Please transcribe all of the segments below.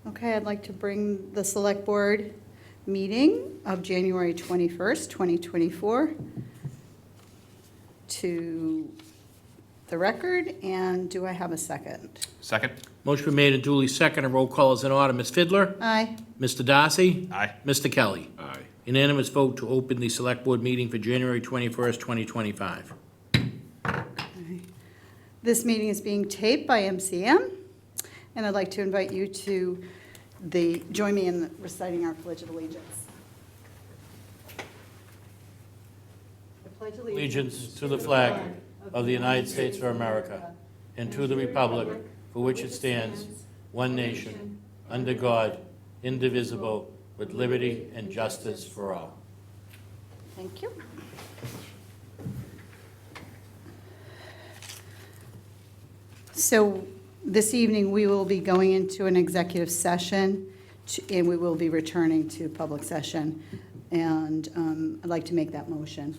Okay, I'd like to bring the Select Board meeting of January 21st, 2024 to the record, and do I have a second? Second. Motion been made and duly seconded. Roll call is in order. Ms. Fidler? Aye. Mr. Darcy? Aye. Mr. Kelly? Aye. Unanimous vote to open the Select Board meeting for January 21st, 2025. This meeting is being taped by MCM, and I'd like to invite you to join me in reciting our Pledge of Allegiance. I pledge Allegiance to the flag of the United States of America and to the republic for which it stands, one nation, under God, indivisible, with liberty and justice for all. Thank you. So this evening, we will be going into an executive session, and we will be returning to public session. And I'd like to make that motion.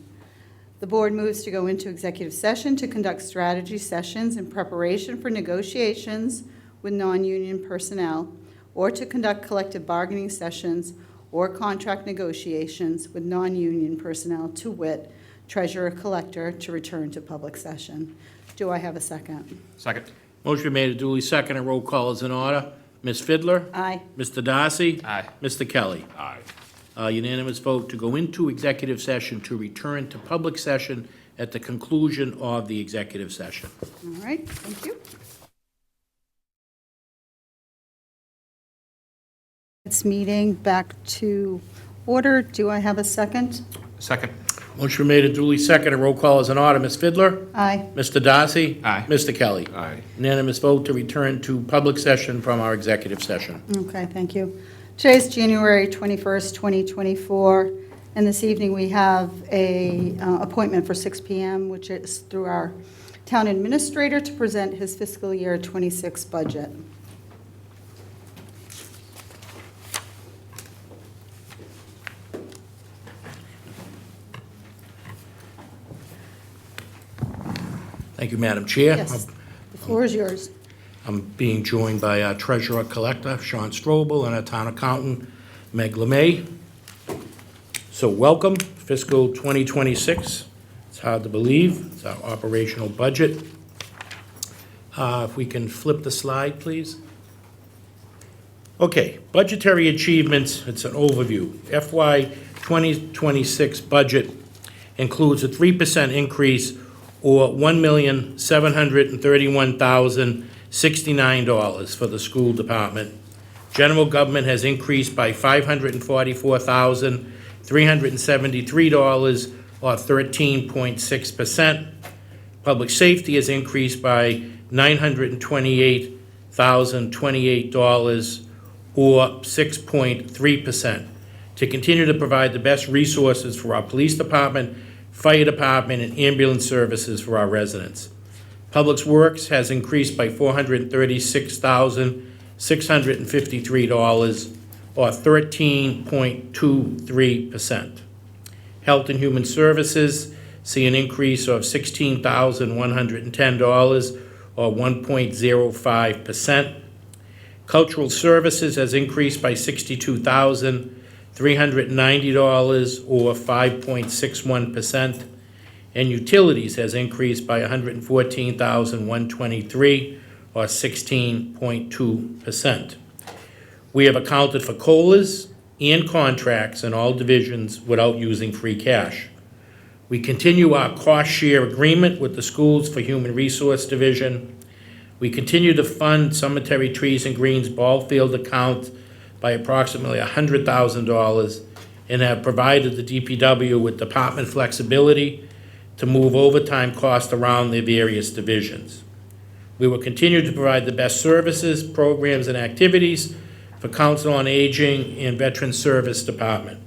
The board moves to go into executive session to conduct strategy sessions in preparation for negotiations with non-union personnel, or to conduct collective bargaining sessions or contract negotiations with non-union personnel, to wit, treasurer collector, to return to public session. Do I have a second? Second. Motion been made and duly seconded. Roll call is in order. Ms. Fidler? Aye. Mr. Darcy? Aye. Mr. Kelly? Aye. Unanimous vote to go into executive session to return to public session at the conclusion of the executive session. All right, thank you. This meeting back to order. Do I have a second? Second. Motion made and duly seconded. Roll call is in order. Ms. Fidler? Aye. Mr. Darcy? Aye. Mr. Kelly? Aye. Unanimous vote to return to public session from our executive session. Okay, thank you. Today's January 21st, 2024, and this evening we have a appointment for 6 p.m., which is through our town administrator to present his fiscal year 26 budget. Thank you, Madam Chair. Yes, the floor is yours. I'm being joined by our treasurer collector, Sean Strobel, and our town accountant, Meg LeMay. So welcome, fiscal 2026. It's hard to believe. It's our operational budget. If we can flip the slide, please. Okay, budgetary achievements, it's an overview. FY 2026 budget includes a 3% increase, or $1,731,069 for the school department. General government has increased by $544,373, or 13.6%. Public safety has increased by $928,028, or 6.3%, to continue to provide the best resources for our police department, fire department, and ambulance services for our residents. Public Works has increased by $436,653, or 13.23%. Health and Human Services see an increase of $16,110, or 1.05%. Cultural Services has increased by $62,390, or 5.61%, and Utilities has increased by $114,123, or 16.2%. We have accounted for COLAs and contracts in all divisions without using free cash. We continue our cost share agreement with the Schools for Human Resource Division. We continue to fund Cemetery Trees and Greens ball field account by approximately $100,000, and have provided the DPW with department flexibility to move overtime costs around their various divisions. We will continue to provide the best services, programs, and activities for Council on Aging and Veteran Service Department.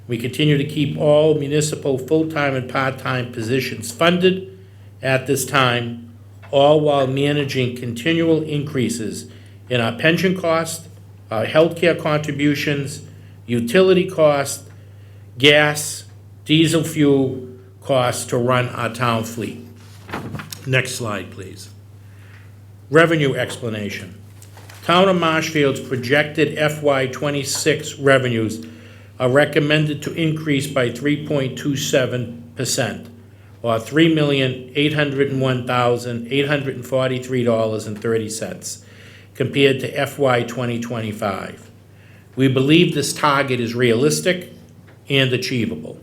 We continue to keep all municipal full-time and part-time positions funded at this time, all while managing continual increases in our pension cost, our healthcare contributions, utility cost, gas, diesel fuel costs to run our town fleet. Next slide, please. Revenue explanation. Town of Marshfield's projected FY '26 revenues are recommended to increase by 3.27%, or $3,801,843.30, compared to FY 2025. We believe this target is realistic and achievable.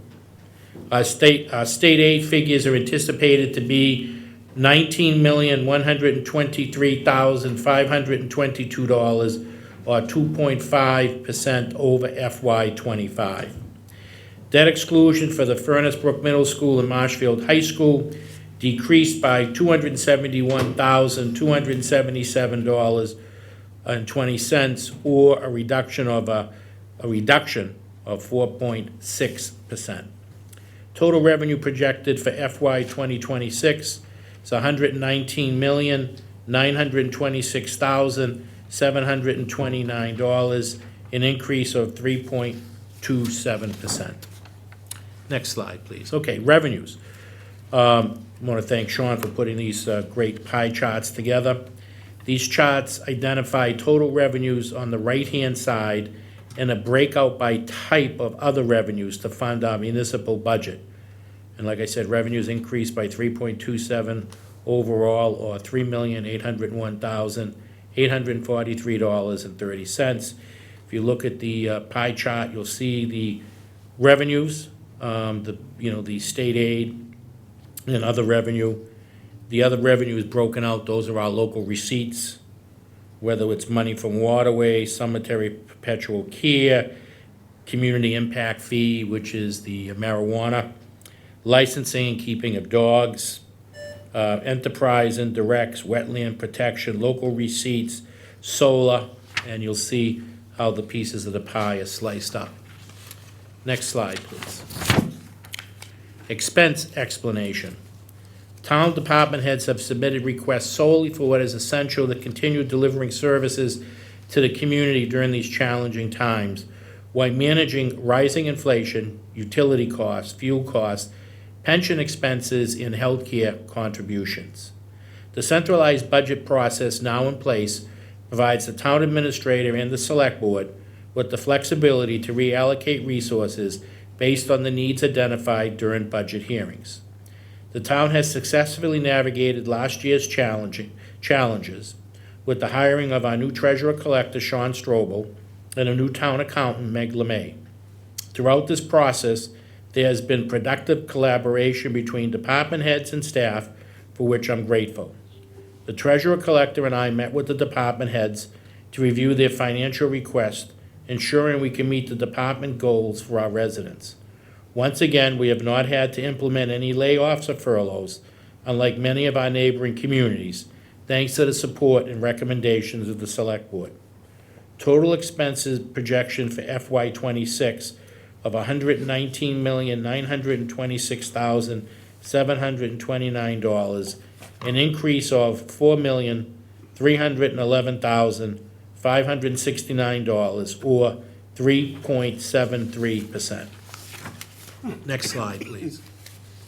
Our state aid figures are anticipated to be $19,123,522, or 2.5% over FY '25. Debt exclusion for the Furnace Brook Middle School and Marshfield High School decreased by $271,277.20, or a reduction of 4.6%. Total revenue projected for FY 2026 is $119,926,729, an increase of 3.27%. Next slide, please. Okay, revenues. I want to thank Sean for putting these great pie charts together. These charts identify total revenues on the right-hand side and a breakout by type of other revenues to fund our municipal budget. And like I said, revenues increased by 3.27 overall, or $3,801,843.30. If you look at the pie chart, you'll see the revenues, the state aid and other revenue. The other revenue is broken out. Those are our local receipts, whether it's money from waterway, cemetery perpetual care, community impact fee, which is the marijuana, licensing and keeping of dogs, enterprise indirects, wetland protection, local receipts, solar, and you'll see how the pieces of the pie are sliced up. Next slide, please. Expense explanation. Town department heads have submitted requests solely for what is essential to continue delivering services to the community during these challenging times, while managing rising inflation, utility costs, fuel costs, pension expenses, and healthcare contributions. The centralized budget process now in place provides the town administrator and the select board with the flexibility to reallocate resources based on the needs identified during budget hearings. The town has successfully navigated last year's challenges with the hiring of our new treasurer-collector, Sean Strobel, and a new town accountant, Meg LeMay. Throughout this process, there has been productive collaboration between department heads and staff, for which I'm grateful. The treasurer-collector and I met with the department heads to review their financial requests, ensuring we can meet the department goals for our residents. Once again, we have not had to implement any layoffs or furloughs, unlike many of our neighboring communities, thanks to the support and recommendations of the Select Board. Total expenses projection for FY '26 of $119,926,729, an increase of $4,311,569, or 3.73%. Next slide, please.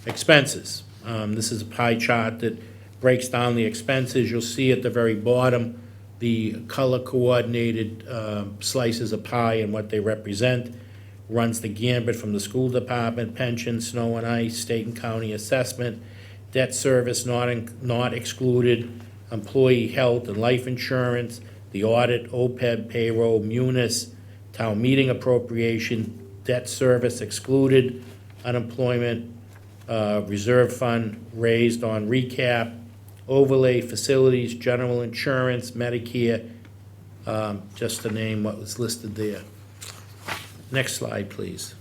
Expenses. This is a pie chart that breaks down the expenses. You'll see at the very bottom the color-coordinated slices of pie and what they represent. Runs the gambit from the school department, pension, snow and ice, state and county assessment, debt service not excluded, employee health and life insurance, the audit, OPEB, payroll, munis, town meeting appropriation, debt service excluded, unemployment, reserve fund raised on recap, overlay, facilities, general insurance, Medicare, just to name what was listed there. Next slide, please.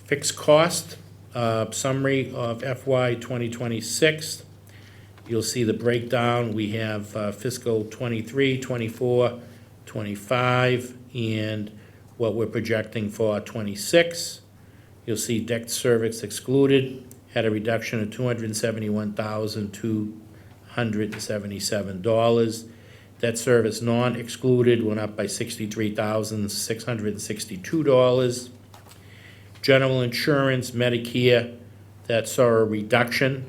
Fixed cost, summary of FY 2026. You'll see the breakdown. We have fiscal 23, 24, 25, and what we're projecting for 26. You'll see debt service excluded, had a reduction of $271,277. Debt service non-excluded went up by $63,662. General insurance, Medicare, that saw a reduction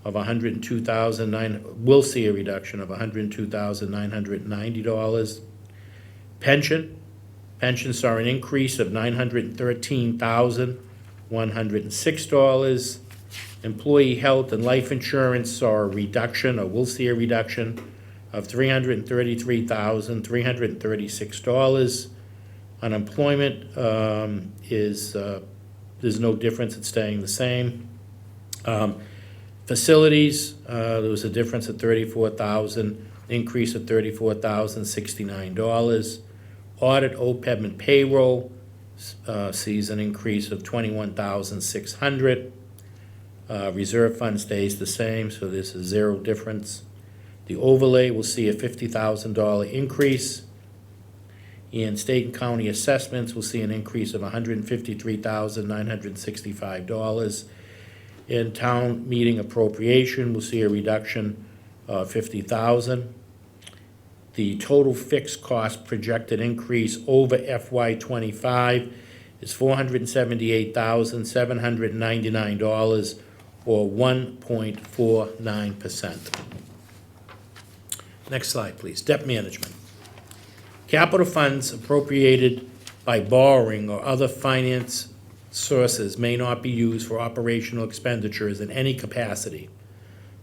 of will see a reduction of $102,990. Pension saw an increase of $913,106. Employee health and life insurance saw a reduction, or will see a reduction, of $333,336. Unemployment there's no difference, it's staying the same. Facilities, there was a difference of $34,000, increase of $34,069. Audit, OPEB, and payroll sees an increase of $21,600. Reserve fund stays the same, so this is zero difference. The overlay will see a $50,000 increase. And state and county assessments will see an increase of $153,965. In town meeting appropriation, we'll see a reduction of $50,000. The total fixed cost projected increase over FY '25 is $478,799, or 1.49%. Next slide, please. Debt management. Capital funds appropriated by borrowing or other finance sources may not be used for operational expenditures in any capacity.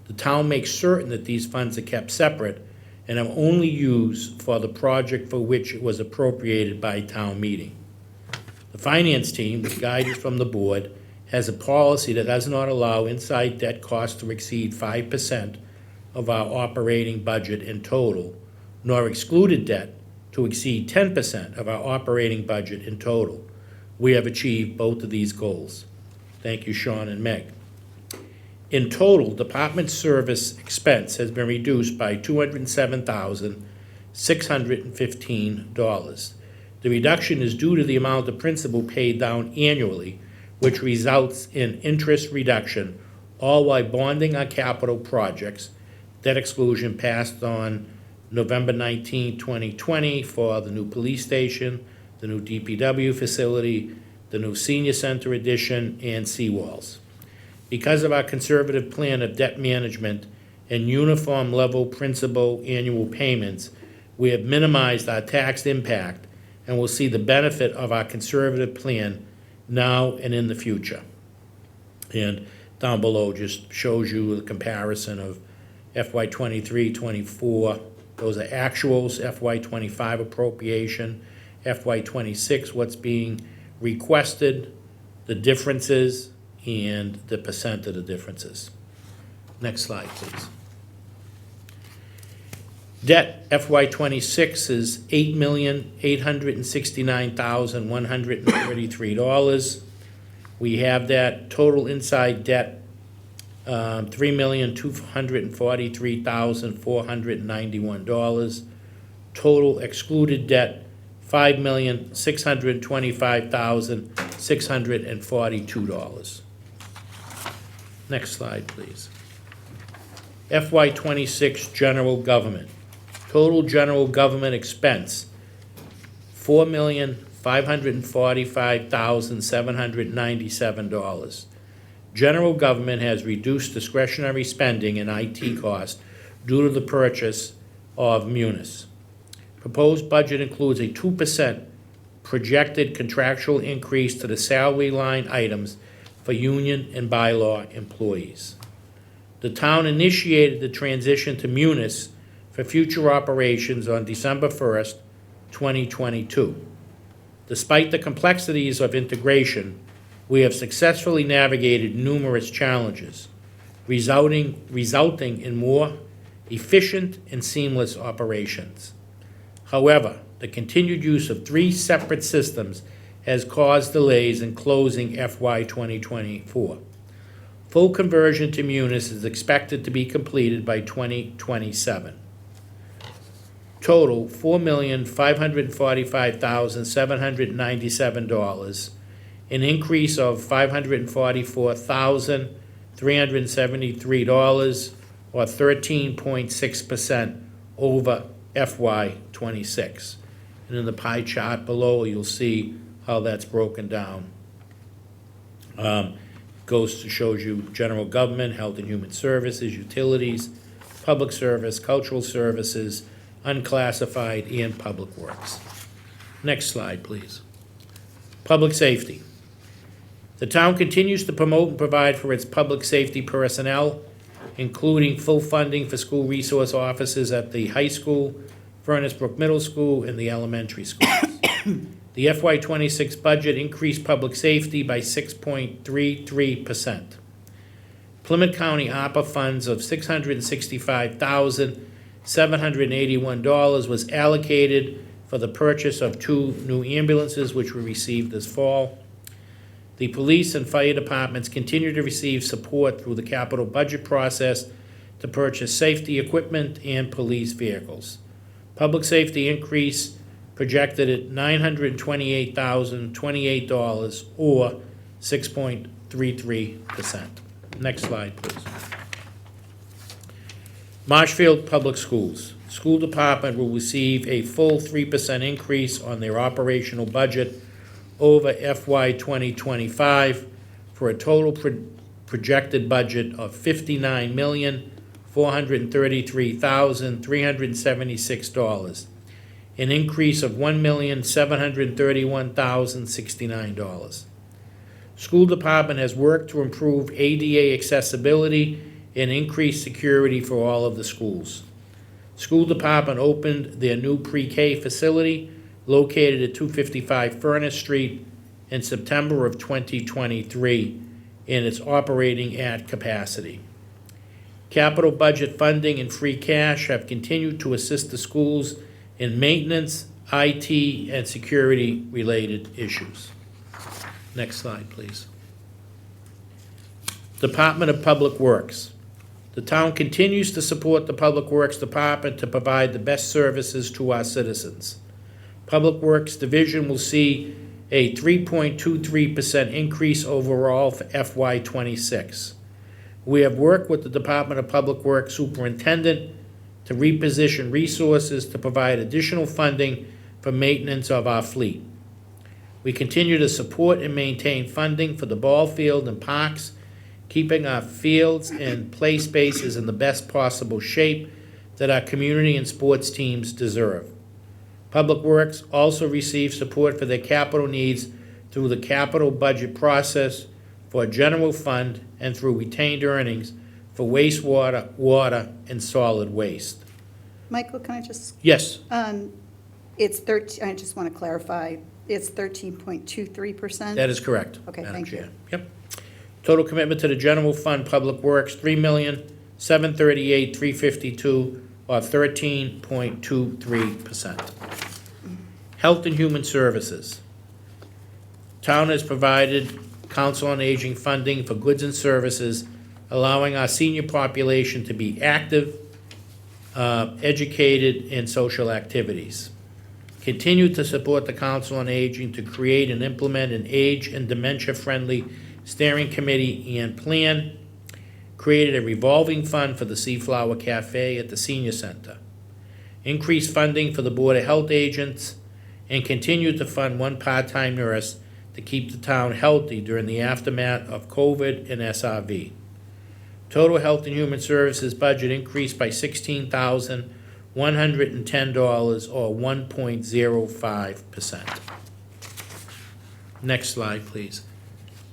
The town makes certain that these funds are kept separate and are only used for the project for which it was appropriated by town meeting. The finance team, with guidance from the board, has a policy that does not allow inside debt costs to exceed 5% of our operating budget in total, nor excluded debt to exceed 10% of our operating budget in total. We have achieved both of these goals. Thank you, Sean and Meg. In total, department service expense has been reduced by $207,615. The reduction is due to the amount of principal paid down annually, which results in interest reduction, all while bonding our capital projects. Debt exclusion passed on November 19, 2020 for the new police station, the new DPW facility, the new senior center addition, and seawalls. Because of our conservative plan of debt management and uniform level principal annual payments, we have minimized our tax impact and will see the benefit of our conservative plan now and in the future. And down below just shows you the comparison of FY '23, '24. Those are actuals, FY '25 appropriation, FY '26 what's being requested, the differences, and the percent of the differences. Next slide, please. Debt FY '26 is $8,869,133. We have that total inside debt, $3,243,491. Total excluded debt, $5,625,642. Next slide, please. FY '26 general government. Total general government expense, $4,545,797. General government has reduced discretionary spending and IT costs due to the purchase of Munis. Proposed budget includes a 2% projected contractual increase to the salary line items for union and bylaw employees. The town initiated the transition to Munis for future operations on December 1st, 2022. Despite the complexities of integration, we have successfully navigated numerous challenges, resulting in more efficient and seamless operations. However, the continued use of 3 separate systems has caused delays in closing FY 2024. Full conversion to Munis is expected to be completed by 2027. Total, $4,545,797, an increase of $544,373, or 13.6% over FY '26. And in the pie chart below, you'll see how that's broken down. Goes to shows you general government, health and human services, utilities, public service, cultural services, unclassified, and public works. Next slide, please. Public safety. The town continues to promote and provide for its public safety personnel, including full funding for school resource officers at the high school, Furnace Brook Middle School, and the elementary schools. The FY '26 budget increased public safety by 6.33%. Plymouth County ARPA funds of $665,781 was allocated for the purchase of 2 new ambulances, which were received this fall. The police and fire departments continue to receive support through the capital budget process to purchase safety equipment and police vehicles. Public safety increase projected at $928,028, or 6.33%. Next slide, please. Marshfield Public Schools. School department will receive a full 3% increase on their operational budget over FY 2025 for a total projected budget of $59,433,376, an increase of $1,731,069. School department has worked to improve ADA accessibility and increase security for all of the schools. School department opened their new pre-K facility located at 255 Furnace Street in September of 2023, and it's operating at capacity. Capital budget funding and free cash have continued to assist the schools in maintenance, IT, and security-related issues. Next slide, please. Department of Public Works. The town continues to support the Public Works Department to provide the best services to our citizens. Public Works Division will see a 3.23% increase overall for FY '26. We have worked with the Department of Public Works Superintendent to reposition resources to provide additional funding for maintenance of our fleet. We continue to support and maintain funding for the ball field and parks, keeping our fields and play spaces in the best possible shape that our community and sports teams deserve. Public Works also receives support for their capital needs through the capital budget process for a general fund and through retained earnings for wastewater, water, and solid waste. Michael, can I just, Yes, it's 13, I just want to clarify, it's 13.23%? that is correct. Okay, Madam thank you. Chair. Yep. Total commitment to the general fund, Public Works, $3,738,352, or 13.23%. Health and Human Services. Town has provided Council on Aging funding for goods and services, allowing our senior population to be active, educated, in social activities. Continue to support the Council on Aging to create and implement an age and dementia-friendly steering committee and plan. Created a revolving fund for the Seaflower Cafe at the Senior Center. Increased funding for the Board of Health Agents, and continue to fund 1 part-time nurse to keep the town healthy during the aftermath of COVID and SRV. Total Health and Human Services budget increased by $16,110, or 1.05%. Next slide, please.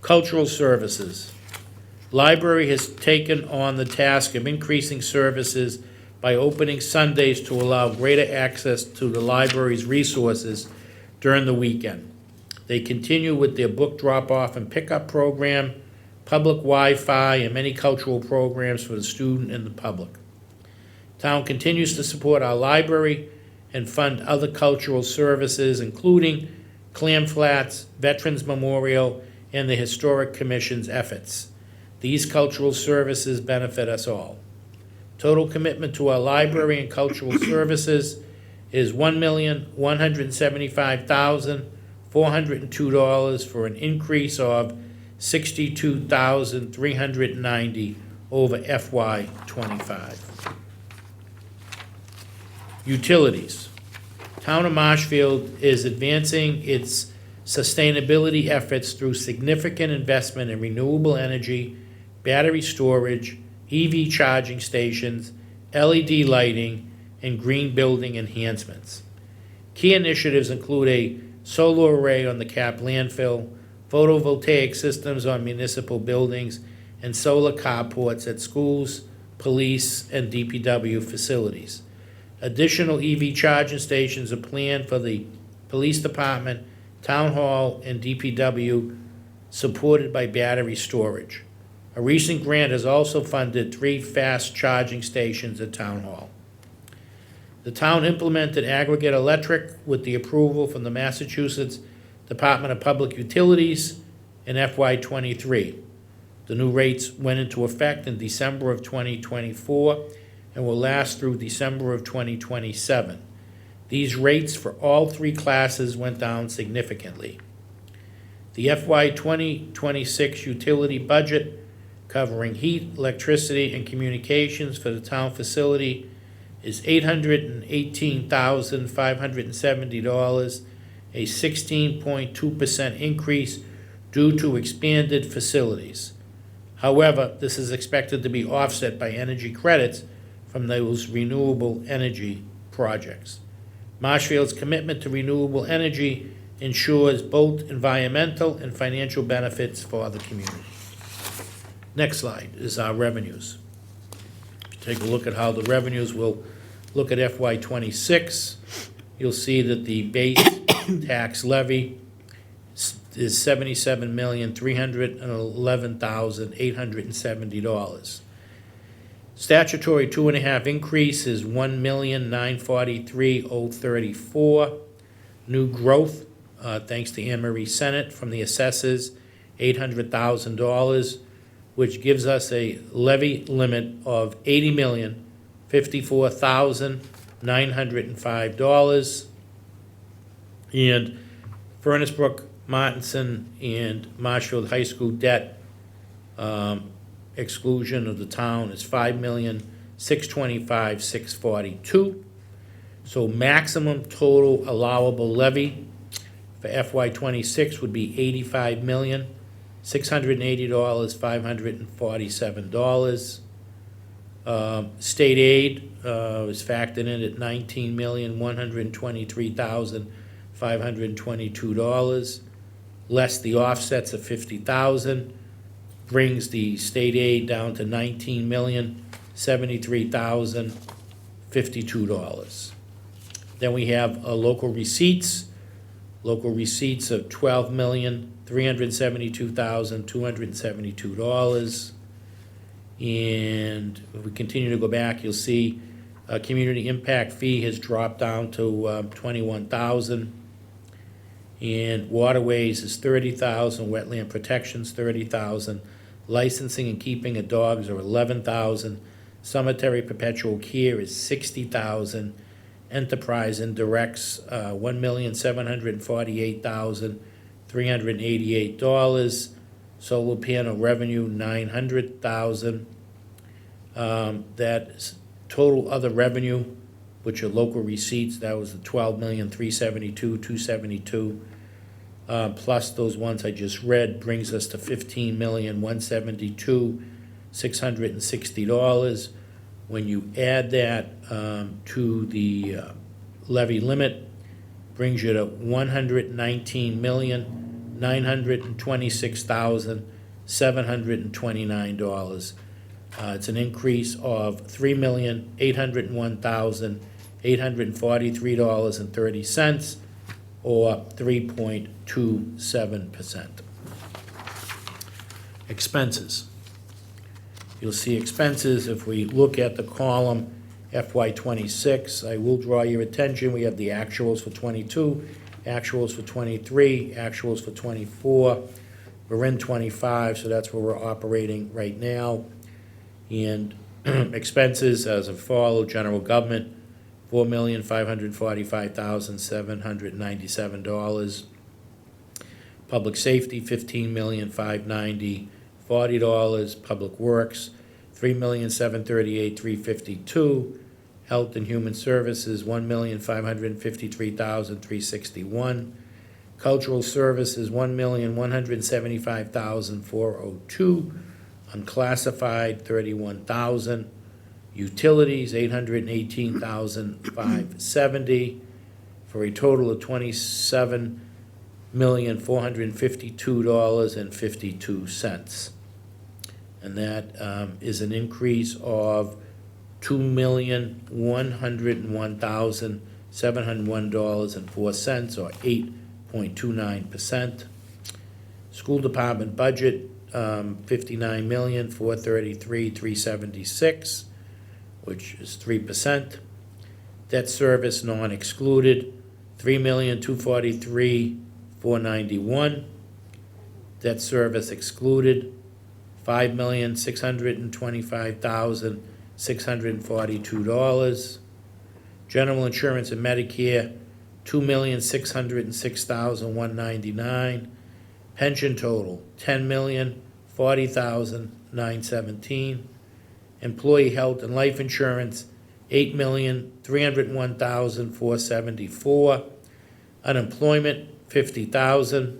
Cultural Services. Library has taken on the task of increasing services by opening Sundays to allow greater access to the library's resources during the weekend. They continue with their book drop-off and pickup program, public Wi-Fi, and many cultural programs for the student and the public. Town continues to support our library and fund other cultural services, including Clam Flats, Veterans Memorial, and the Historic Commission's efforts. These cultural services benefit us all. Total commitment to our library and cultural services is $1,175,402, for an increase of $62,390 over FY '25. Utilities. Town of Marshfield is advancing its sustainability efforts through significant investment in renewable energy, battery storage, EV charging stations, LED lighting, and green building enhancements. Key initiatives include a solar array on the Cap landfill, photovoltaic systems on municipal buildings, and solar carports at schools, police, and DPW facilities. Additional EV charging stations are planned for the police department, town hall, and DPW, supported by battery storage. A recent grant has also funded 3 fast charging stations at town hall. The town implemented aggregate electric with the approval from the Massachusetts Department of Public Utilities in FY23. The new rates went into effect in December of 2024 and will last through December of 2027. These rates for all 3 classes went down significantly. The FY 2026 utility budget, covering heat, electricity, and communications for the town facility, is $818,570, a 16.2% increase due to expanded facilities. However, this is expected to be offset by energy credits from those renewable energy projects. Marshfield's commitment to renewable energy ensures both environmental and financial benefits for the community. Next slide is our revenues. Take a look at how the revenues will look at FY '26. You'll see that the base tax levy is $77,311,870. Statutory 2.5 increase is $1,943,034. New growth, thanks to Anne Marie Senate from the assessors, $800,000, which gives us a levy limit of $80,054,905. And Furnace Brook, Martinson, and Marshfield High School debt exclusion of the town is $5,625,642. So maximum total allowable levy for FY '26 would be $85,680,547. State aid is factored in at $19,123,522, less the offsets of $50,000, brings the state aid down to $19,073,052. Then we have local receipts of $12,372,272. And if we continue to go back, you'll see a community impact fee has dropped down to $21,000. And waterways is $30,000, wetland protections $30,000, licensing and keeping of dogs are $11,000, cemetery perpetual care is $60,000, enterprise indirects $1,748,388, solar panel revenue $900,000. That's total other revenue, which are local receipts, that was the $12,372,272. Plus those ones I just read, brings us to $15,172,660. When you add that to the levy limit, brings you to $119,926,729. It's an increase of $3,801,843.30, or 3.27%. Expenses. You'll see expenses, if we look at the column FY '26, I will draw your attention, we have the actuals for '22, actuals for '23, actuals for '24. We're in '25, so that's where we're operating right now. And expenses as of follow: general government, $4,545,797. Public safety, $15,590,040. Public works, $3,738,352. Health and human services, $1,553,361. Cultural services, $1,175,402. Unclassified, $31,000. Utilities, $818,570, for a total of $27,452.52. And that is an increase of $2,101,701.04, or 8.29%. School department budget, $59,433,376, which is 3%. Debt service non-excluded, $3,243,491. Debt service excluded, $5,625,642. General insurance and Medicare, $2,606,199. Pension total, $10,040,917. Employee health and life insurance, $8,301,474. Unemployment, $50,000.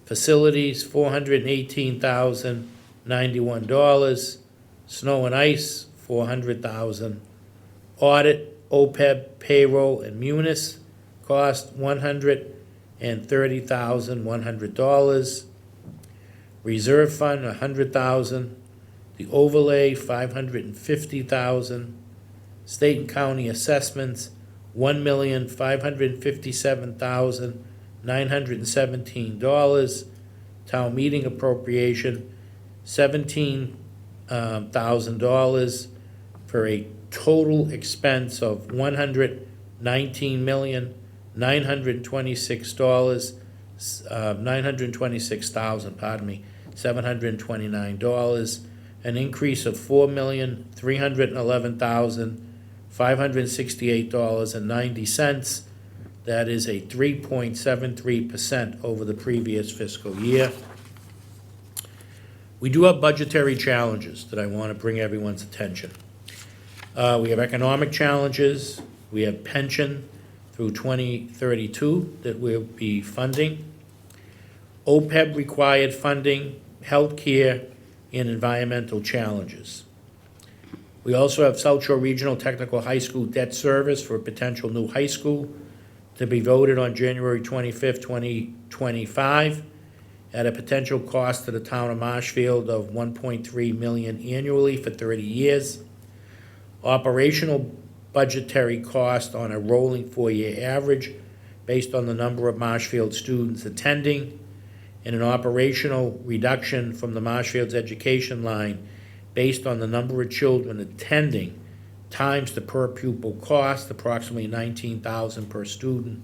Facilities, $418,091. Snow and ice, $400,000. Audit, OPEB, payroll, and munis cost $130,100. Reserve fund, $100,000. The overlay, $550,000. State and county assessments, $1,557,917. Town meeting appropriation, $17,000, for a total expense of $926,000, $729, an increase of $4,311,568.90. That is a 3.73% over the previous fiscal year. We do have budgetary challenges that I want to bring everyone's attention. We have economic challenges. We have pension through 2032 that we'll be funding. OPEB required funding, healthcare, and environmental challenges. We also have South Shore Regional Technical High School debt service for a potential new high school to be voted on January 25th, 2025, at a potential cost to the town of Marshfield of $1.3 million annually for 30 years. Operational budgetary cost on a rolling 4-year average based on the number of Marshfield students attending, and an operational reduction from the Marshfield's education line based on the number of children attending times the per pupil cost, approximately $19,000 per student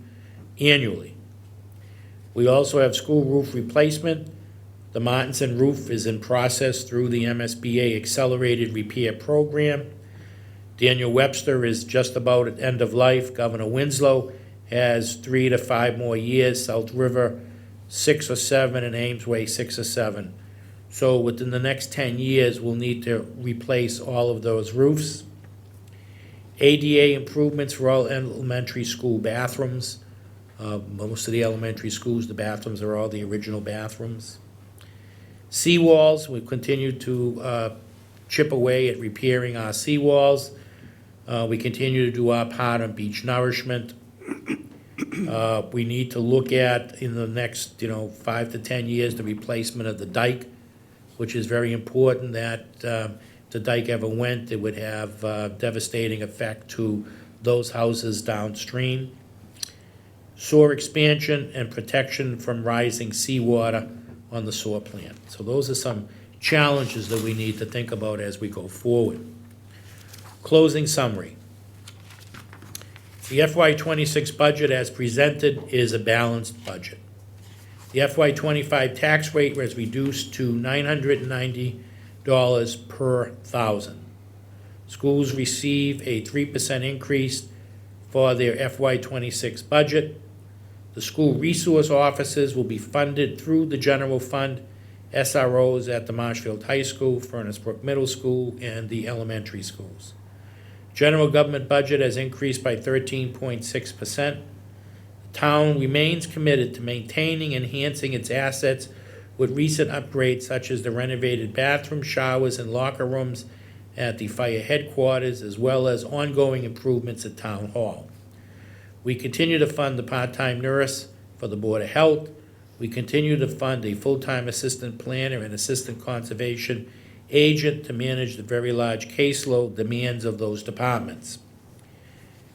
annually. We also have school roof replacement. The Martinson roof is in process through the MSBA Accelerated Repair Program. Daniel Webster is just about at end of life. Governor Winslow has 3 to 5 more years. South River, 6 or 7, and Amesway, 6 or 7. So within the next 10 years, we'll need to replace all of those roofs. ADA improvements for all elementary school bathrooms. Most of the elementary schools, the bathrooms are all the original bathrooms. Seawalls, we continue to chip away at repairing our seawalls. We continue to do our part on beach nourishment. We need to look at, in the next 5 to 10 years, the replacement of the dike, which is very important. That if the dike ever went, it would have devastating effect to those houses downstream. Sewer expansion and protection from rising seawater on the sewer plant. So those are some challenges that we need to think about as we go forward. Closing summary. The FY26 budget as presented is a balanced budget. The FY25 tax rate was reduced to $990 per thousand. Schools receive a 3% increase for their FY26 budget. The school resource offices will be funded through the general fund SROs at the Marshfield High School, Furnace Brook Middle School, and the elementary schools. General government budget has increased by 13.6%. The Town remains committed to maintaining and enhancing its assets with recent upgrades such as the renovated bathroom, showers, and locker rooms at the fire headquarters, as well as ongoing improvements at Town Hall. We continue to fund the part-time nurse for the Board of Health. We continue to fund a full-time assistant planner and assistant conservation agent to manage the very large caseload demands of those departments.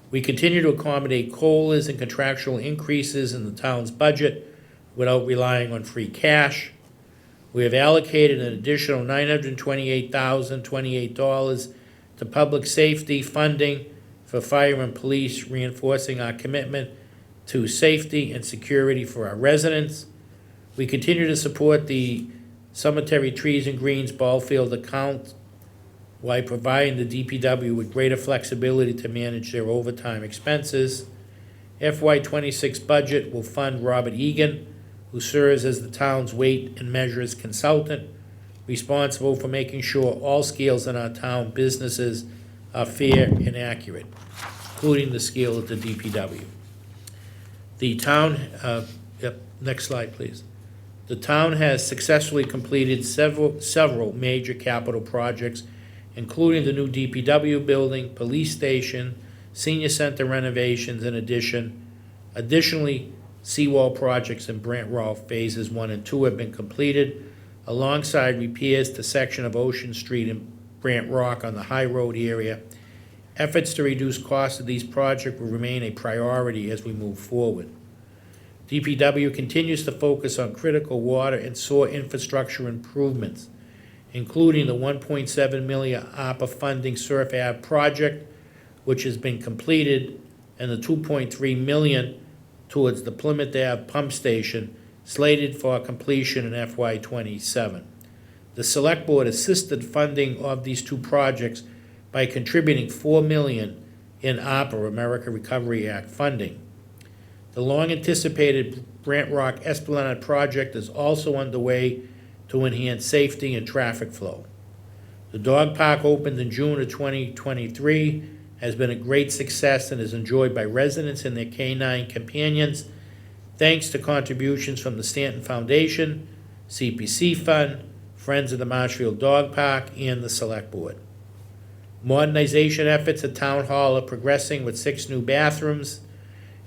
We continue to accommodate COLAs and contractual increases in the town's budget without relying on free cash. We have allocated an additional $928,028 to public safety funding for fire and police, reinforcing our commitment to safety and security for our residents. We continue to support the Cemetery Trees and Greens ball field account while providing the DPW with greater flexibility to manage their overtime expenses. FY26 budget will fund Robert Egan, who serves as the town's weight and measures consultant, responsible for making sure all scales in our town businesses are fair and accurate, including the scale at the DPW. The town, next slide, please. The town has successfully completed several major capital projects, including the new DPW building, police station, senior center renovations in Additionally, seawall projects in Brant Rolfe Phases 1 and 2 have been completed, alongside repairs to section of Ocean Street and Brant Rock on the High Road area. Efforts to reduce costs of these projects will remain a priority as we move forward. DPW continues to focus on critical water and sewer infrastructure improvements, including the $1.7 million ARPA funding Surf Ave project, which has been completed, and the $2.3 million towards the Plymouth Ave pump station, slated for completion in FY27. The Select Board assisted funding of these two projects by contributing $4 million in ARPA, American Recovery Act funding. The long-anticipated Brant Rock Esplanade project is also underway to enhance safety and traffic flow. The dog park opened in June of 2023, has been a great success and is enjoyed by residents and their canine companions, thanks to contributions from the Stanton Foundation, CPC Fund, Friends of the Marshfield Dog Park, and the Select Board. Modernization efforts at Town Hall are progressing with 6 new bathrooms,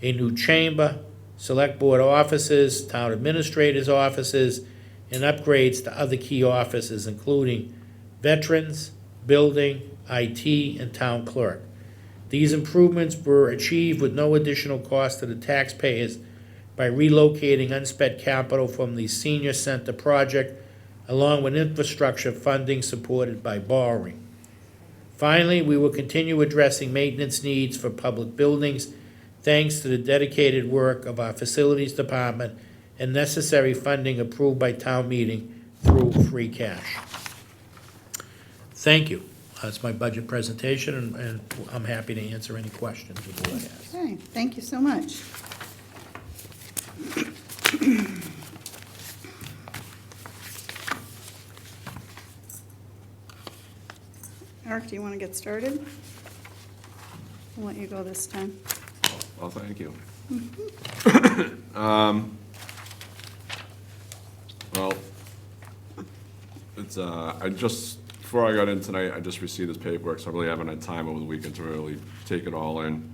a new chamber, Select Board offices, Town Administrator's offices, and upgrades to other key offices, including Veterans, Building, IT, and Town Clerk. These improvements were achieved with no additional cost to the taxpayers by relocating unspent capital from the Senior Center project, along with infrastructure funding supported by borrowing. Finally, we will continue addressing maintenance needs for public buildings, thanks to the dedicated work of our Facilities Department and necessary funding approved by town meeting through free cash. Thank you. That's my budget presentation, and I'm happy to answer any questions the board has. Okay, thank you so much. Eric, do you want to get started? I'll let you go this time. Well, thank you. Well, it's, before I got in tonight, I just received this paperwork, so I really haven't had time over the weekend to really take it all in.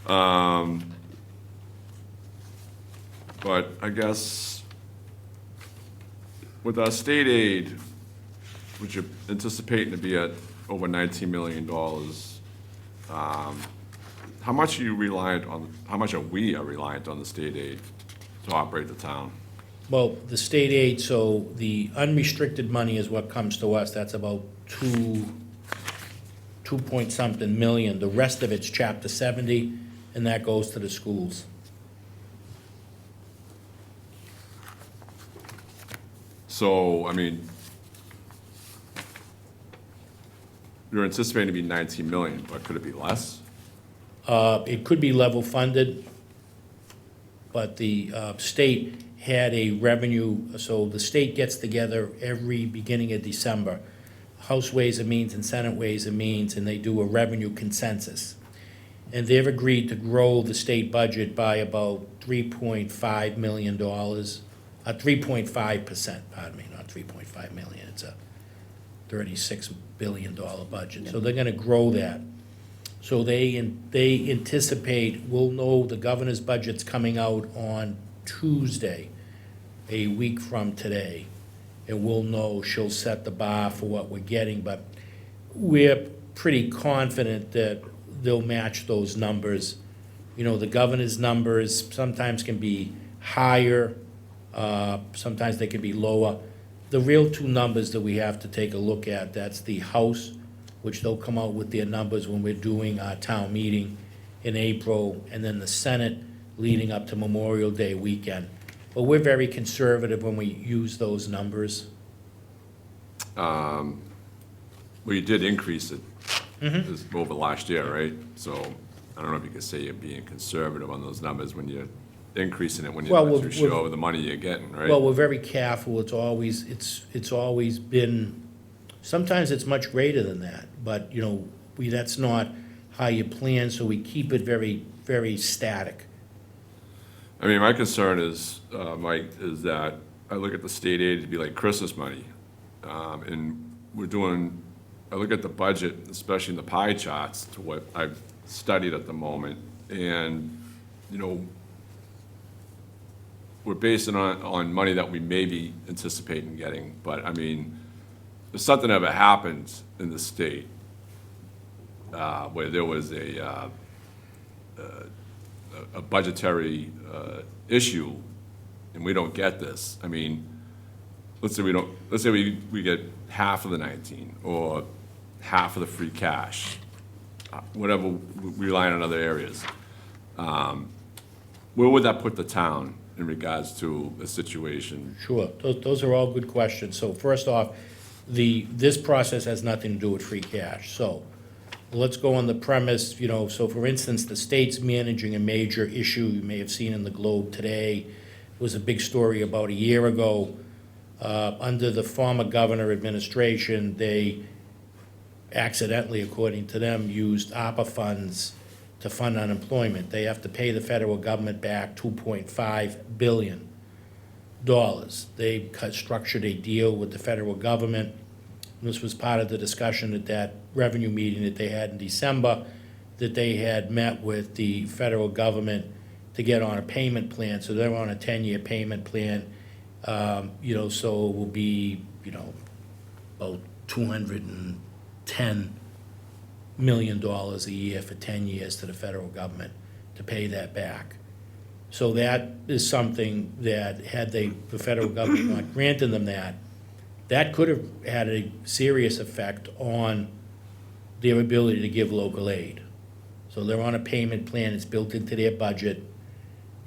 But I guess with our state aid, which you're anticipating to be at over $19 million, how much are we reliant on the state aid to operate the town? Well, the state aid, so the unrestricted money is what comes to us. That's about two point something million. The rest of it's Chapter 70, and that goes to the schools. So, I mean, you're anticipating to be 19 million, but could it be less? It could be level funded, but the state had a revenue, so the state gets together every beginning of December, House Ways and Means and Senate Ways and Means, and they do a revenue consensus. and they've agreed to grow the state budget by about $3.5 million, 3.5%, pardon me, not 3.5 million, it's a $36 billion budget. So they're gonna grow that. So they anticipate, we'll know the governor's budget's coming out on Tuesday, a week from today. And we'll know, she'll set the bar for what we're getting, but we're pretty confident that they'll match those numbers. You know, the governor's numbers sometimes can be higher, sometimes they can be lower. The real two numbers that we have to take a look at, that's the House, which they'll come out with their numbers when we're doing our town meeting in April, and then the Senate leading up to Memorial Day weekend. But we're very conservative when we use those numbers. Well, you did increase it over last year, right? So I don't know if you could say you're being conservative on those numbers when you're increasing it, when you're Well, not too we're- sure of the money you're getting, right? Well, we're very careful, it's always been, sometimes it's much greater than that, but, you know, that's not how you plan, so we keep it very, very static. I mean, my concern is, Mike, is that I look at the state aid to be like Christmas money. And I look at the budget, especially in the pie charts, to what I've studied at the moment, and, you know, we're basing on money that we may be anticipating getting, but, I mean, if something ever happens in the state, where there was a budgetary issue, and we don't get this, I mean, let's say we get half of the 19, or half of the free cash, whatever, we rely on other areas. Where would that put the town in regards to a situation? Sure, those are all good questions. So first off, this process has nothing to do with free cash. So let's go on the premise, you know, so for instance, the state's managing a major issue you may have seen in the Globe today. It was a big story about a year ago. Under the former governor administration, they accidentally, according to them, used ARPA funds to fund unemployment. They have to pay the federal government back $2.5 billion. They structured a deal with the federal government. This was part of the discussion at that revenue meeting that they had in December, that they had met with the federal government to get on a payment plan. So they're on a 10-year payment plan. You know, so it will be, you know, about $210 million a year for 10 years to the federal government to pay that back. So that is something that, had the federal government not granted them that could have had a serious effect on their ability to give local aid. So they're on a payment plan, it's built into their budget.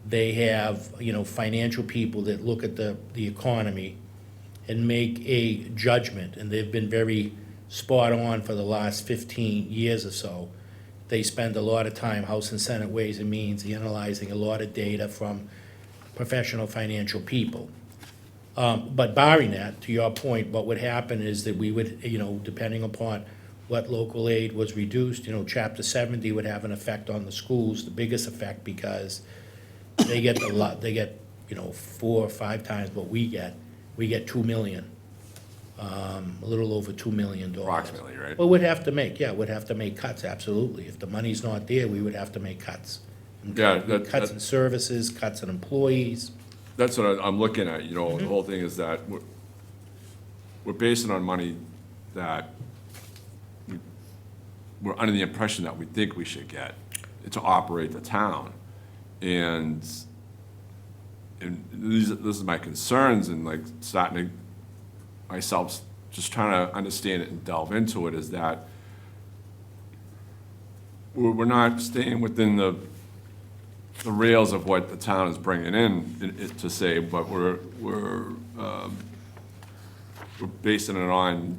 They have, you know, financial people that look at the economy and make a judgment, and they've been very spot on for the last 15 years or so. They spend a lot of time, House and Senate Ways and Means, analyzing a lot of data from professional financial people. But barring that, to your point, what would happen is that we would, you know, depending upon what local aid was reduced, you know, Chapter 70 would have an effect on the schools, the biggest effect, because they get you know, 4 or 5 times what we get. We get $2 million, a little over $2 million. Approximately, right? Well, we'd have to make cuts, absolutely. If the money's not there, we would have to make cuts. Yeah, Cuts in services, cuts in employees. That's what I'm looking at, you know, the whole thing is that we're basing on money that we're under the impression that we think we should get to operate the town. And this is my concerns, and like starting to, myself just trying to understand it and delve into it, is that we're not staying within the rails of what the town is bringing in to say, but we're basing it on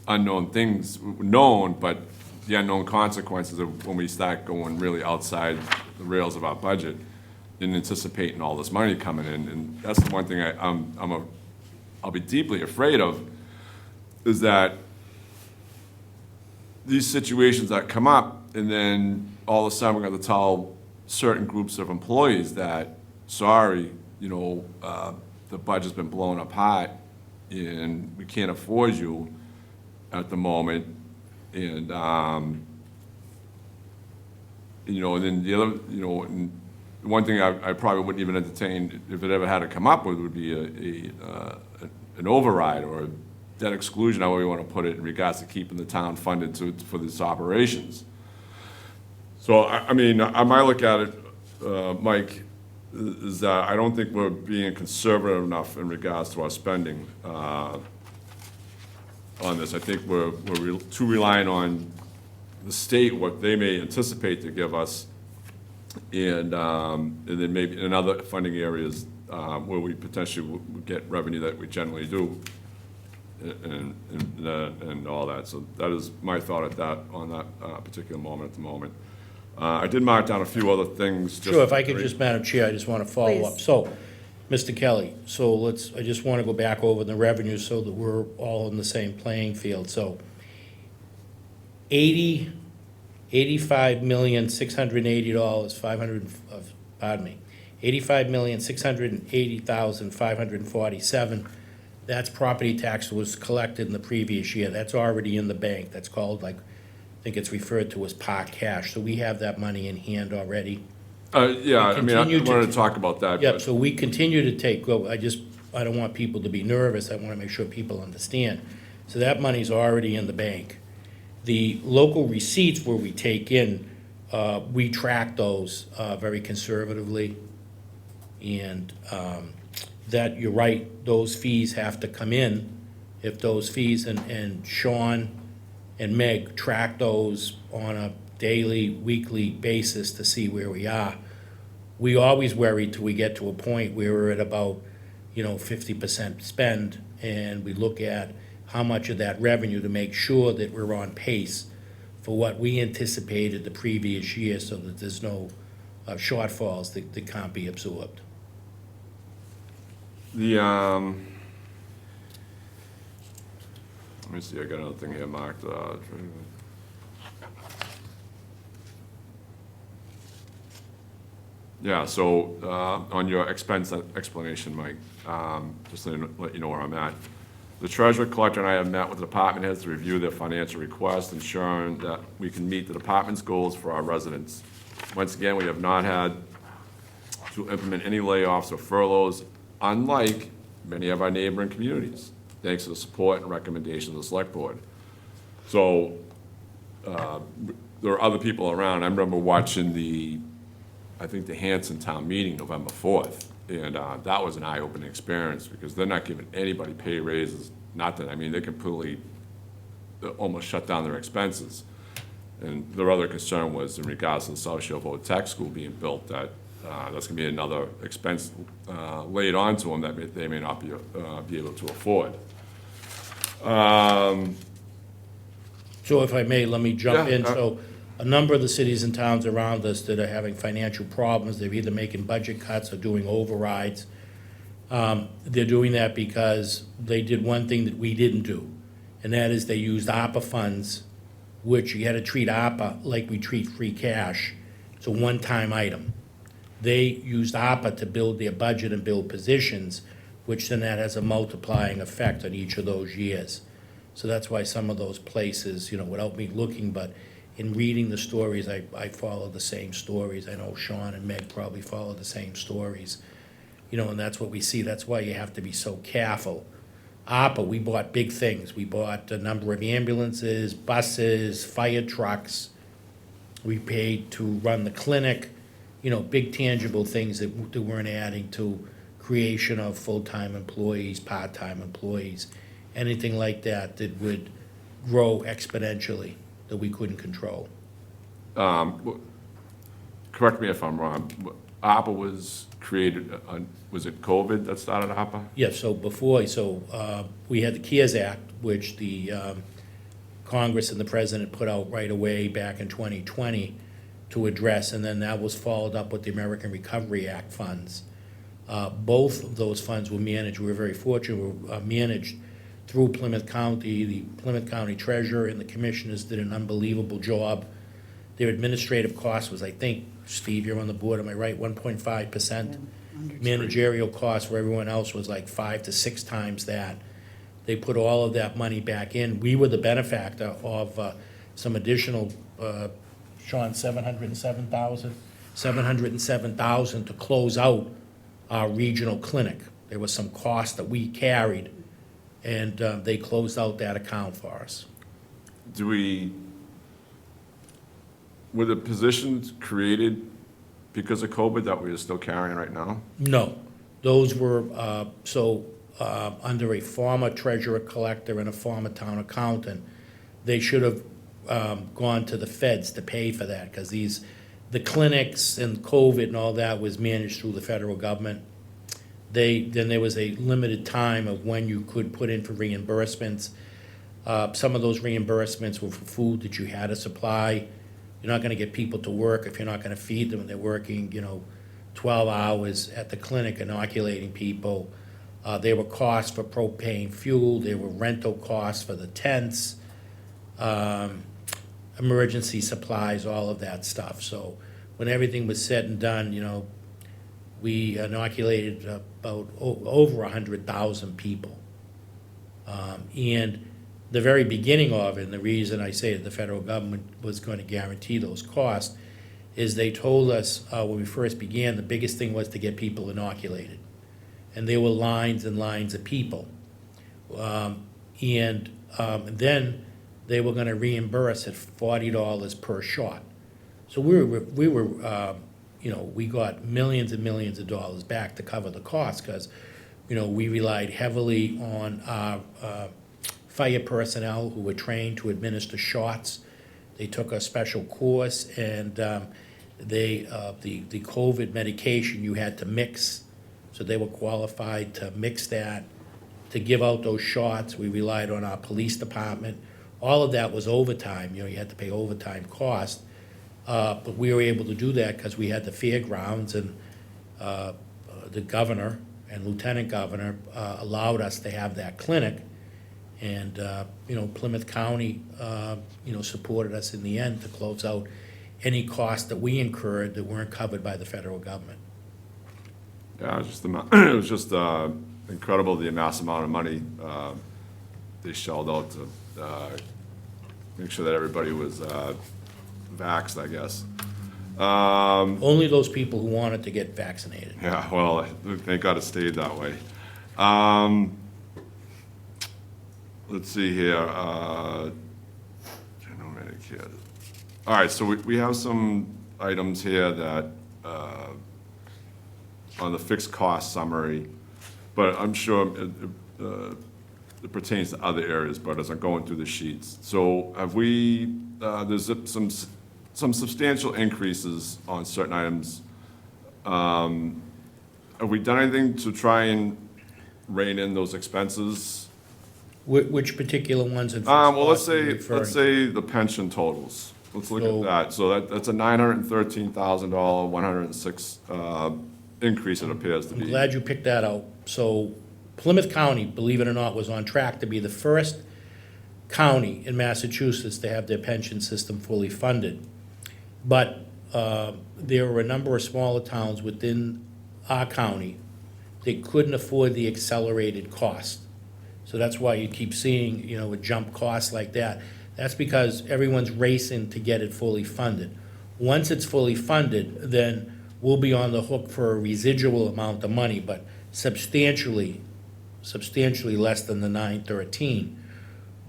unknown things, known, but the unknown consequences of when we start going really outside the rails of our budget and anticipating all this money coming in. And that's the one thing I'll be deeply afraid of, is that these situations that come up, And then all of a sudden, we're gonna tell certain groups of employees that, sorry, the budget's been blown apart and we can't afford you at the moment. And, and then the other, and one thing I probably wouldn't even entertain if it ever had to come up with would be an override or a debt exclusion, however you want to put it, in regards to keeping the town funded for these operations. So, I mean, I might look at it, Mike, is that I don't think we're being conservative enough in regards to our spending on this. I think we're too reliant on the state, what they may anticipate to give us, and then maybe in other funding areas where we potentially would get revenue that we generally do, and all that. So that is my thought on that particular moment at the moment. I did mark down a few other things. Sure, if I could just, Madam Chair, I just want to follow up. Please. So, Mr. Kelly, so I just want to go back over the revenue so that we're all in the same playing field. So, $85,680,547. That's property tax that was collected in the previous year. That's already in the bank. That's called, like, I think it's referred to as park cash. So we have that money in hand already. Yeah, I mean, I Continue to- wanted to talk about that. Yep, but- so we continue to take, I don't want people to be nervous, I want to make sure people understand. So that money's already in the bank. The local receipts where we take in, we track those very conservatively. And that, you're right, those fees have to come in. If those fees, and Sean and Meg track those on a daily, weekly basis to see where we are. We always worry till we get to a point where we're at about, 50% spend, and we look at how much of that revenue to make sure that we're on pace for what we anticipated the previous year, so that there's no shortfalls that can't be absorbed. Let me see, I got another thing here marked. Yeah, so on your expense explanation, Mike, just to let you know where I'm at. The treasurer collector and I have met with the department heads to review their financial requests, ensuring that we can meet the department's goals for our residents. Once again, we have not had to implement any layoffs or furloughs, unlike many of our neighboring communities, thanks to the support and recommendations of the select board. So there are other people around. I remember watching I think the Hanson Town meeting November 4th, and that was an eye-opening experience, because they're not giving anybody pay raises, nothing. I mean, they completely almost shut down their expenses. And their other concern was in regards to the South Shore Road Tech School being built, that that's gonna be another expense laid onto them that they may not be able to afford. So if I may, let me jump Yeah, in. So a number of the cities and towns around us that are having financial problems, they're either making budget cuts or doing overrides. They're doing that because they did one thing that we didn't do, and that is they used ARPA funds, which you gotta treat ARPA like we treat free cash. It's a one-time item. They used ARPA to build their budget and build positions, which then that has a multiplying effect on each of those years. So that's why some of those places, without me looking, but in reading the stories, I follow the same stories. I know Sean and Meg probably follow the same stories. And that's what we see. That's why you have to be so careful. ARPA, we bought big things. We bought a number of ambulances, buses, fire trucks. We paid to run the clinic, big tangible things that weren't adding to creation of full-time employees, part-time employees, anything like that that would grow exponentially that we couldn't control. Correct me if I'm wrong, ARPA was created, was it COVID that started ARPA? Yeah, so we had the CARES Act, which the Congress and the President put out right away back in 2020 to address, and then that was followed up with the American Recovery Act funds. Both of those funds were managed, we were very fortunate, were managed through Plymouth County. The Plymouth County Treasurer and the commissioners did an unbelievable job Their administrative cost was, I think, Steve, you're on the board, am I right, 1.5%? Managerial cost for everyone else was like 5 to 6 times that. They put all of that money back in. We were the benefactor of some additional, Sean, 707,000 to close out our regional clinic. There was some cost that we carried, and they closed out that account for us. Were the positions created because of COVID that we are still carrying right now? No, those were, under a former treasurer collector and a former town accountant, they should have gone to the feds to pay for that, because the clinics and COVID and all that was managed through the federal government. Then there was a limited time of when you could put in for reimbursements. Some of those reimbursements were for food that you had to supply. You're not gonna get people to work if you're not gonna feed them, and they're working, 12 hours at the clinic inoculating people. There were costs for propane fuel, there were rental costs for the tents, emergency supplies, all of that stuff. So when everything was said and done, we inoculated about over 100,000 people. And the very beginning of it, and the reason I say that the federal government was going to guarantee those costs, is they told us when we first began, the biggest thing was to get people inoculated. And there were lines and lines of people. And then they were going to reimburse at $40 per shot. So we got millions and millions of dollars back to cover the cost, because, we relied heavily on our fire personnel who were trained to administer shots. They took a special course, and the COVID medication you had to mix, so they were qualified to mix that, to give out those shots. We relied on our police department. All of that was overtime, you had to pay overtime cost. But we were able to do that because we had the fairgrounds, and the governor and lieutenant governor allowed us to have that clinic. And, Plymouth County, supported us in the end to close out any costs that we incurred that weren't covered by the federal government. Yeah, it was just incredible, the mass amount of money they shelled out to make sure that everybody was vaxxed, I guess. Only those people who wanted to get vaccinated. Yeah, well, thank God it stayed that way. Let's see here. General Medicare. All right, so we have some items here that on the fixed cost summary, but I'm sure it pertains to other areas, but as I'm going through the sheets. So have we, there's some substantial increases on certain items. Have we done anything to try and rein in those expenses? Which particular ones? In Well, let's say the pension totals. Let's look at that. So that's a $913,000, 106 increase, it appears to be. I'm glad you picked that out. So Plymouth County, believe it or not, was on track to be the first county in Massachusetts to have their pension system fully funded. But there were a number of smaller towns within our county that couldn't afford the accelerated cost. So that's why you keep seeing, a jump cost like that. That's because everyone's racing to get it fully funded. Once it's fully funded, then we'll be on the hook for a residual amount of money, but substantially less than the 913.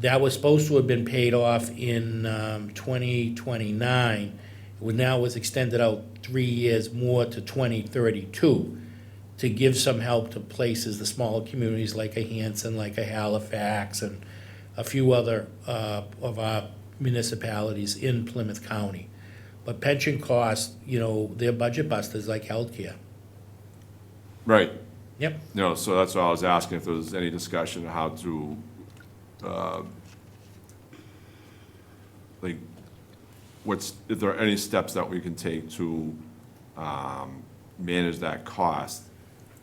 That was supposed to have been paid off in 2029. It now was extended out 3 years more to 2032 to give some help to places, the smaller communities like a Hanson, like a Halifax, and a few other of our municipalities in Plymouth County. But pension costs, they're budget busters like healthcare. Right. Yep. So that's why I was asking if there was any discussion of how to, if there are any steps that we can take to manage that cost,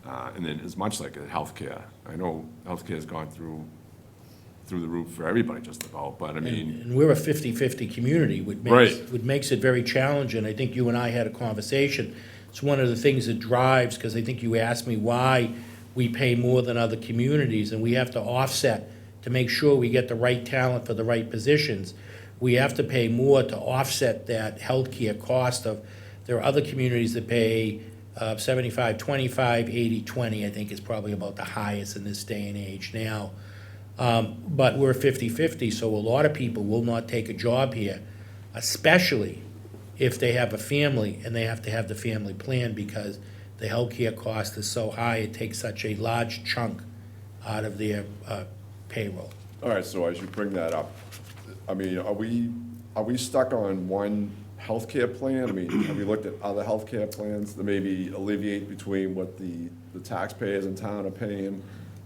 and then as much like healthcare. I know healthcare has gone through through the roof for everybody just about, but I mean, And we're a 50-50 community, Right. which makes it very challenging. I think you and I had a conversation. It's one of the things that drives, because I think you asked me why we pay more than other communities, and we have to offset to make sure we get the right talent for the right positions. We have to pay more to offset that healthcare cost of, there are other communities that pay 75, 25, 80, 20, I think is probably about the highest in this day and age now. But we're 50-50, so a lot of people will not take a job here, especially if they have a family and they have to have the family plan because the healthcare cost is so high, it takes such a large chunk out of their payroll. all right, so as you bring that up, I mean, are we stuck on one healthcare plan? I mean, have we looked at other healthcare plans that maybe alleviate between what the taxpayers in town are paying,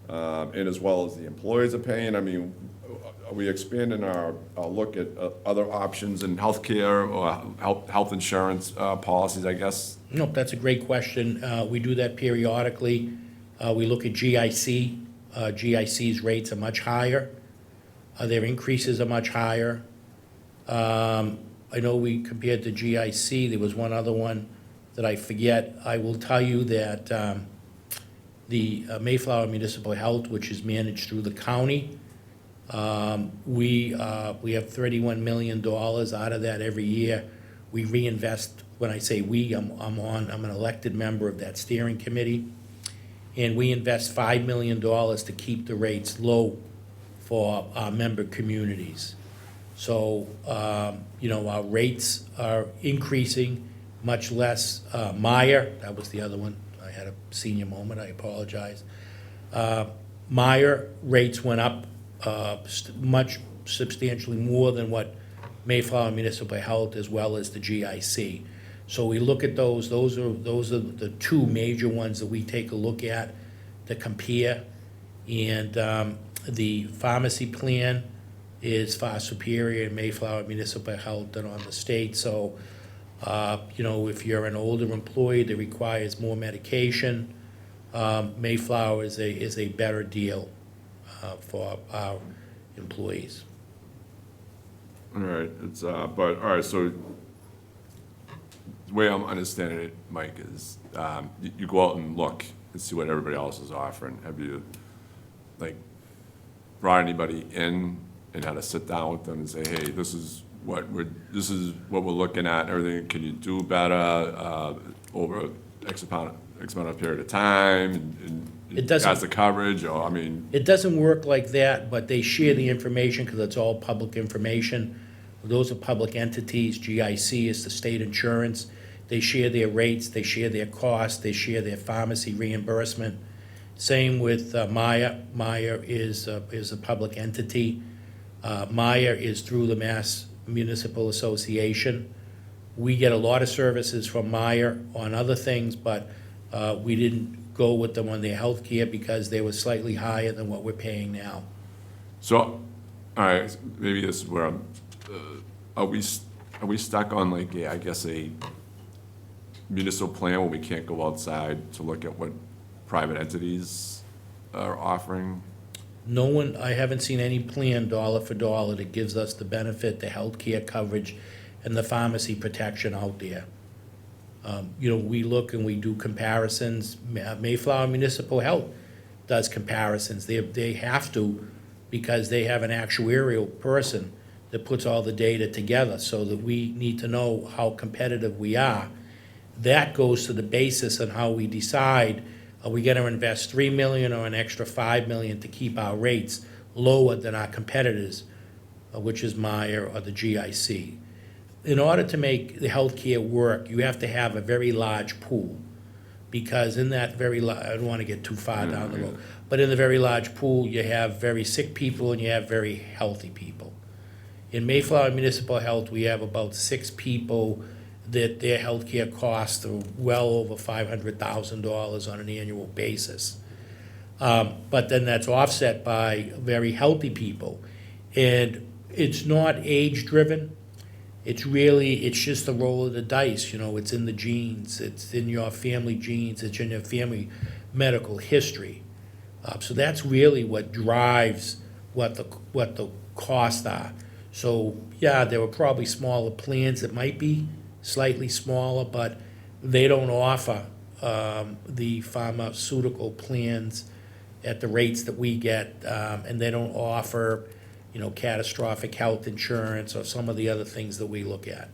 and as well as the employees are paying? I mean, are we expanding our look at other options in healthcare or health insurance policies, I guess? Nope, that's a great question. We do that periodically. We look at GIC. GIC's rates are much higher. Their increases are much higher. I know we compared to GIC, there was one other one that I forget. I will tell you that the Mayflower Municipal Health, which is managed through the county, we have $31 million out of that every year. We reinvest, when I say we, I'm an elected member of that steering committee, and we invest $5 million to keep the rates low for our member communities. So, our rates are increasing, much less. Meyer, that was the other one. I had a senior moment, I apologize. Meyer rates went up much substantially more than what Mayflower Municipal Health as well as the GIC. So we look at those are the two major ones that we take a look at to compare. And the pharmacy plan is far superior in Mayflower Municipal Health than on the state. So, if you're an older employee that requires more medication, Mayflower is a better deal for our employees. All right, but, all right, so the way I'm understanding it, Mike, is you go out and look and see what everybody else is offering. Have you, brought anybody in and had to sit down with them and say, hey, this is what we're looking at and everything, can you do better over X amount of period of time, and It doesn't- as the coverage, or, I mean, It doesn't work like that, but they share the information because it's all public information. Those are public entities. GIC is the state insurance. They share their rates, they share their costs, they share their pharmacy reimbursement. Same with Maya. Maya is a public entity. Maya is through the Mass Municipal Association. We get a lot of services from Maya on other things, but we didn't go with them on their health care because they were slightly higher than what we're paying now. so, all right, maybe this is where I'm, are we stuck on a municipal plan where we can't go outside to look at what private entities are offering? No one, I haven't seen any plan dollar for dollar that gives us the benefit, the health care coverage, and the pharmacy protection out there. We look and we do comparisons. Mayflower Municipal Health does comparisons. They have to, because they have an actuarial person that puts all the data together so that we need to know how competitive we are. That goes to the basis on how we decide, are we gonna invest $3 million or an extra $5 million to keep our rates lower than our competitors, which is Meyer or the GIC. In order to make the healthcare work, you have to have a very large pool, because in that I don't want to get too far down the road, but in the very large pool, you have very sick people and you have very healthy people. In Mayflower Municipal Health, we have about 6 people that their healthcare costs are well over $500,000 on an annual basis. But then that's offset by very healthy people. And it's not age-driven. It's just the roll of the dice, it's in the genes, it's in your family genes, it's in your family medical history. So that's really what drives what the costs are. So, yeah, there were probably smaller plans that might be slightly smaller, but they don't offer the pharmaceutical plans at the rates that we get, and they don't offer, catastrophic health insurance or some of the other things that we look at.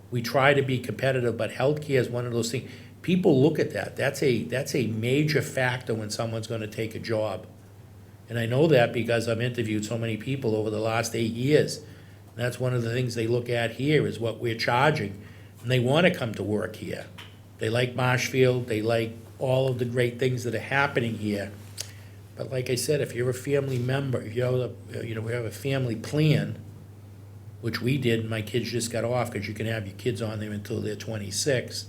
We try to be competitive, but healthcare is one of those things, people look at that. That's a major factor when someone's gonna take a job. And I know that because I've interviewed so many people over the last 8 years. And that's one of the things they look at here is what we're charging. And they wanna come to work here. They like Marshfield, they like all of the great things that are happening here. But like I said, if you're a family member, if you have a family plan, which we did, and my kids just got off, because you can have your kids on there until they're 26.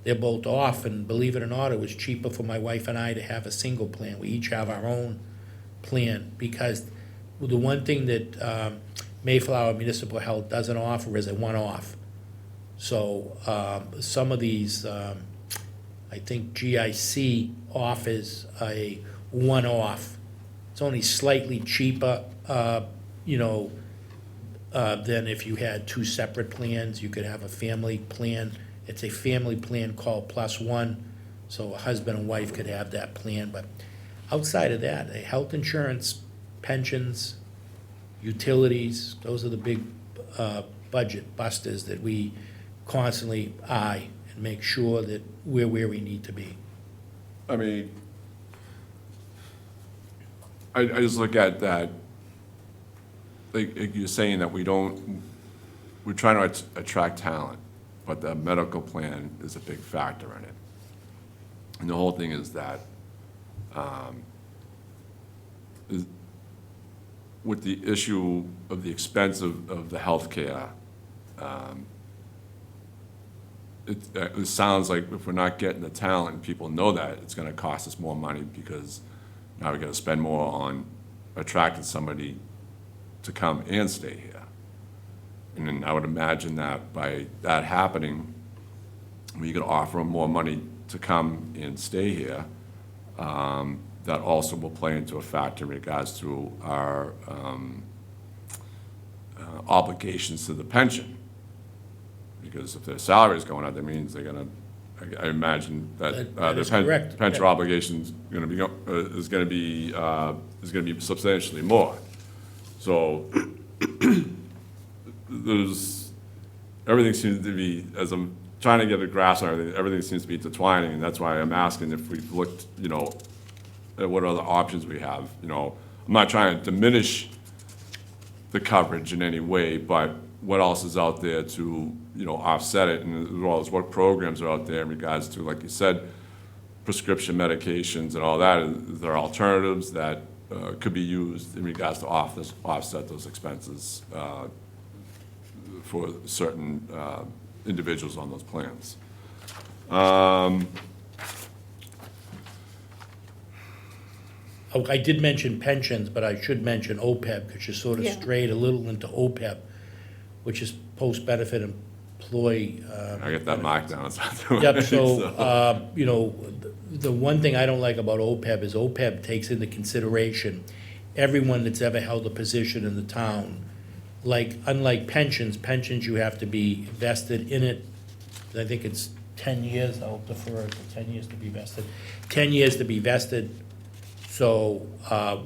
They're both off, and believe it or not, it was cheaper for my wife and I to have a single plan. We each have our own plan, because the one thing that Mayflower Municipal Health doesn't offer is a one-off. So some of these, I think GIC offers a one-off. It's only slightly cheaper, than if you had two separate plans. You could have a family plan. It's a family plan called Plus One, so a husband and wife could have that plan. But outside of that, health insurance, pensions, utilities, those are the big budget busters that we constantly eye and make sure that we're where we need to be. I mean, I just look at that, like you're saying that we're trying to attract talent, but the medical plan is a big factor in it. And the whole thing is that, with the issue of the expense of the healthcare, it sounds like if we're not getting the talent, people know that, it's gonna cost us more money, because now we gotta spend more on attracting somebody to come and stay here. And then I would imagine that by that happening, we could offer them more money to come and stay here. That also will play into a factor in regards to our obligations to the pension. Because if their salary is going up, that means they're gonna, I imagine that That is their correct. pension obligations is gonna be substantially more. So everything seems to be, as I'm trying to get a grasp on everything seems to be intertwining, and that's why I'm asking if we've looked, at what other options we have. I'm not trying to diminish the coverage in any way, but what else is out there to, offset it, and as well as what programs are out there in regards to, like you said, prescription medications and all that. Is there alternatives that could be used in regards to offset those expenses for certain individuals on those plans? I did mention pensions, but I should mention OPEB, because you sort of Yeah. strayed a little into OPEB, which is post-benefit employee. I get that marked down. So I do. Yep, so, the one thing I don't like about OPEB is OPEB takes into consideration everyone that's ever held a position in the town. Unlike pensions you have to be vested in it. I think it's 10 years, I'll defer to 10 years to be vested. 10 years to be vested. So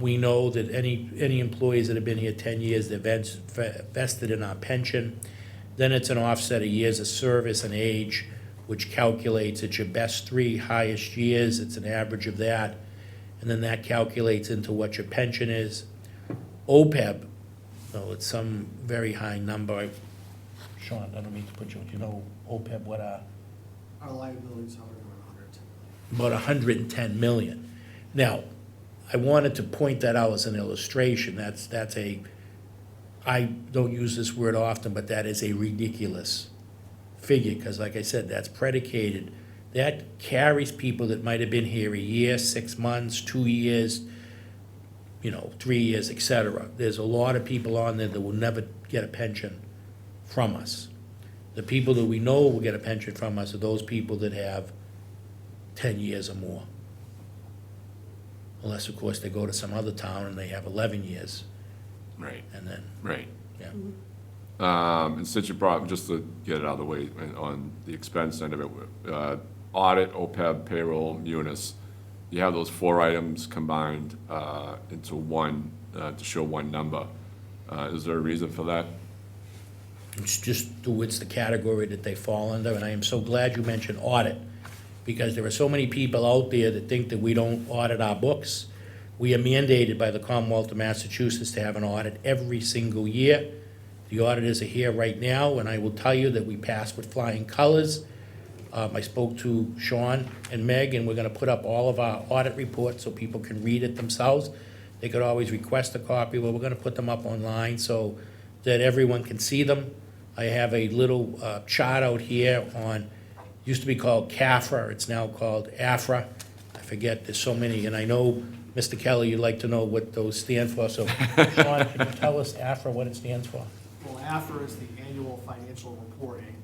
we know that any employees that have been here 10 years, they're vested in our pension. Then it's an offset of years of service and age, which calculates it's your best 3 highest years. It's an average of that. And then that calculates into what your pension is. OPEB, it's some very high number. Sean, I don't mean to put you, OPEB, what Our liabilities are around 110 million. about 110 million. Now, I wanted to point that out as an illustration. I don't use this word often, but that is a ridiculous figure, because like I said, that's predicated. That carries people that might have been here a year, 6 months, 2 years, 3 years, et cetera. There's a lot of people on there that will never get a pension from us. The people that we know will get a pension from us are those people that have 10 years or more. Unless, of course, they go to some other town and they have 11 years. Right, And then, right. yeah. And since you brought, just to get it out of the way, on the expense end of it, audit, OPEB, payroll, munis, you have those 4 items combined into one, to show one number. Is there a reason for that? It's it's the category that they fall under, and I am so glad you mentioned audit, because there are so many people out there that think that we don't audit our books. We are mandated by the Commonwealth of Massachusetts to have an audit every single year. The auditors are here right now, and I will tell you that we passed with flying colors. I spoke to Sean and Meg, and we're gonna put up all of our audit reports so people can read it themselves. They could always request a copy, but we're gonna put them up online so that everyone can see them. I have a little chart out here on, used to be called CAFRA, it's now called AFRA. I forget, there's so many, and I know, Mr. Kelly, you'd like to know what those stand for, so Sean, can you tell us AFRA, what it stands for? Well, AFR is the annual financial reporting.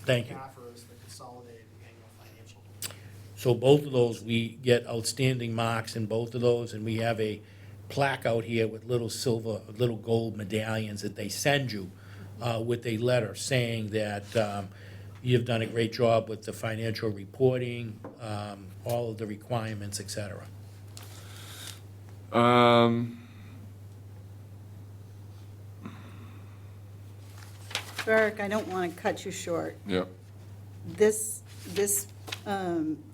Thank you. CAFR is the consolidated annual financial reporting. So both of those, we get outstanding marks in both of those, and we have a plaque out here with little silver, little gold medallions that they send you with a letter saying that you've done a great job with the financial reporting, all of the requirements, et cetera. Eric, I don't want to cut you short. Yep. This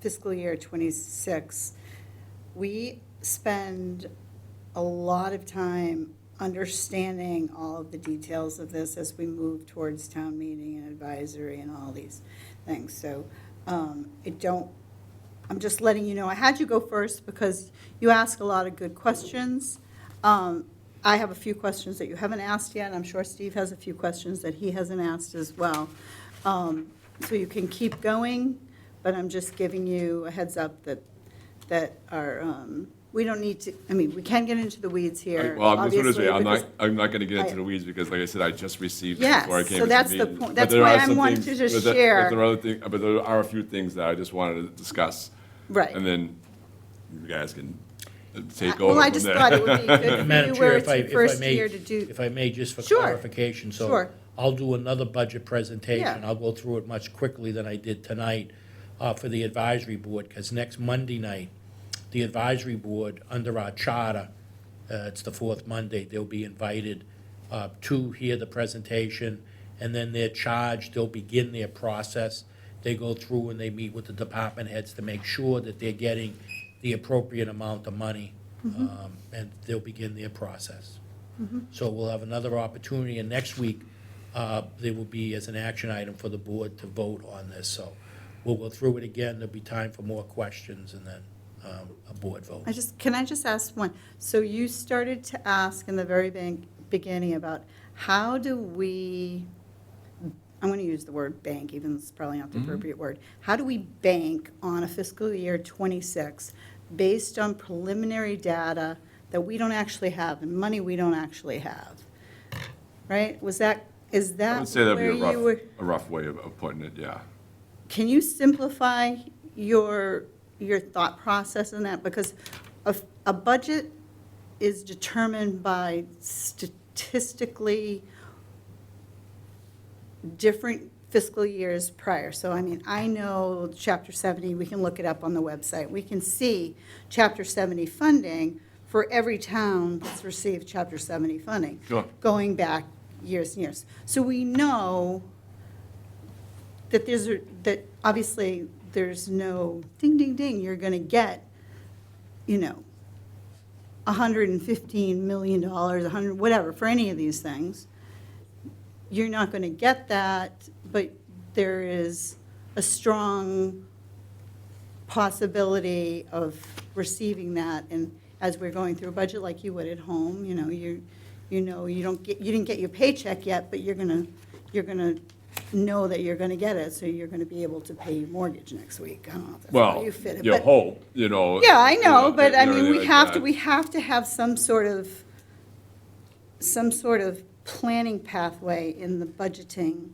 fiscal year '26, we spend a lot of time understanding all of the details of this as we move towards town meeting and advisory and all these things. So I'm just letting you know, I had you go first because you ask a lot of good questions. I have a few questions that you haven't asked yet. I'm sure Steve has a few questions that he hasn't asked as well. So you can keep going, but I'm just giving you a heads up that we don't need to, I mean, we can get into the weeds here. Well, I'm just gonna say, obviously, I'm not gonna get into I- the weeds, because like I said, I just received it Yes, before I came so into the that's the meeting. point. But That's there why are I'm some wanting things- to just but share. but there are a few things that I just wanted to discuss. Right. And then you guys can take Well, over I from just there. thought it would be good for Madam you Chair, where if it's I, your if I first may, year to do. if I may, just for Sure. clarification, so Sure. I'll do another budget presentation. Yeah. I'll go through it much quickly than I did tonight for the advisory board, because next Monday night, the advisory board, under our charter, it's the fourth Monday, they'll be invited to hear the presentation, and then they're charged, they'll begin their process. They go through and they meet with the department heads to make sure that they're getting the appropriate amount of money, and they'll begin their process. So we'll have another opportunity, and next week, there will be as an action item for the board to vote on this. So we'll go through it again, there'll be time for more questions, and then a board vote. Can I just ask one? So you started to ask in the very beginning about how do we, I'm going to use the word bank, even though it's probably not the appropriate word. How do we bank on a fiscal year '26 based on preliminary data that we don't actually have and money we don't actually have? Right? Is that I would say that'd where be you were? a rough way of putting it, yeah. Can you simplify your thought process in that? Because a budget is determined by statistically different fiscal years prior. So, I mean, I know Chapter 70, we can look it up on the website. We can see Chapter 70 funding for every town that's received Chapter 70 funding. Sure. Going back years and years. So we know that that obviously there's no ding, ding, ding, you're going to get, $115 million, 100, whatever, for any of these things. You're not going to get that, but there is a strong possibility of receiving that. And as we're going through a budget like you would at home, you didn't get your paycheck yet, but you're gonna know that you're gonna get it, so you're gonna be able to pay your mortgage next week. I don't know if that's how Well, you fit it. you but- hope, Yeah, I know, but I mean, anything we like have that. to, have some sort of planning pathway in the budgeting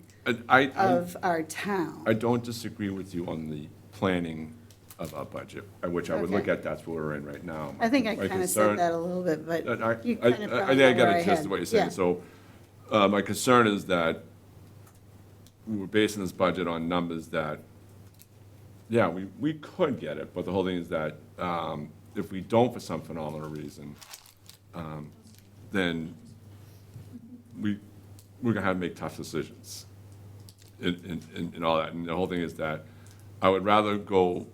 I of our town. I don't disagree with you on the planning of our budget, which I would look Okay. at, that's where we're in right now. I think I My kind of concern- said that a little bit, but you I kind of think I probably got got where a I gist had. of what you're saying. Yeah. So, my concern is that we're basing this budget on numbers that, yeah, we could get it, but the whole thing is that, if we don't for some phenomenal reason, then we're gonna have to make tough decisions in all that. And the whole thing is that I would rather go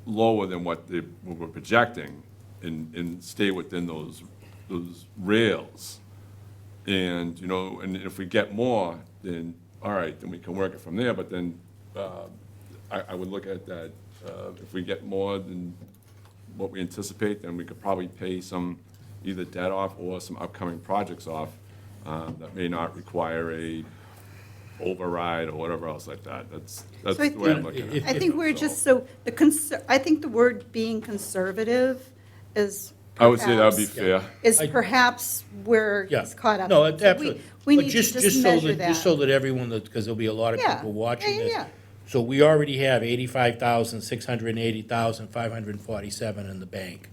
lower than what we're projecting and stay within those rails. And, and if we get more, then, all right, then we can work it from there, but then, I would look at that, if we get more than what we anticipate, then we could probably pay some, either debt off or some upcoming projects off, that may not require a override or whatever else like that. That's So I the way I'm think- looking at it. I think we're just I think the word being conservative is I would say that would be perhaps- fair. is I- perhaps where Yeah. it's caught up. No, So absolutely. We But need to just measure that. Just so that everyone, because there'll be a lot of Yeah. people watching Yeah, this. yeah. So we already have 85,680,547 in the bank.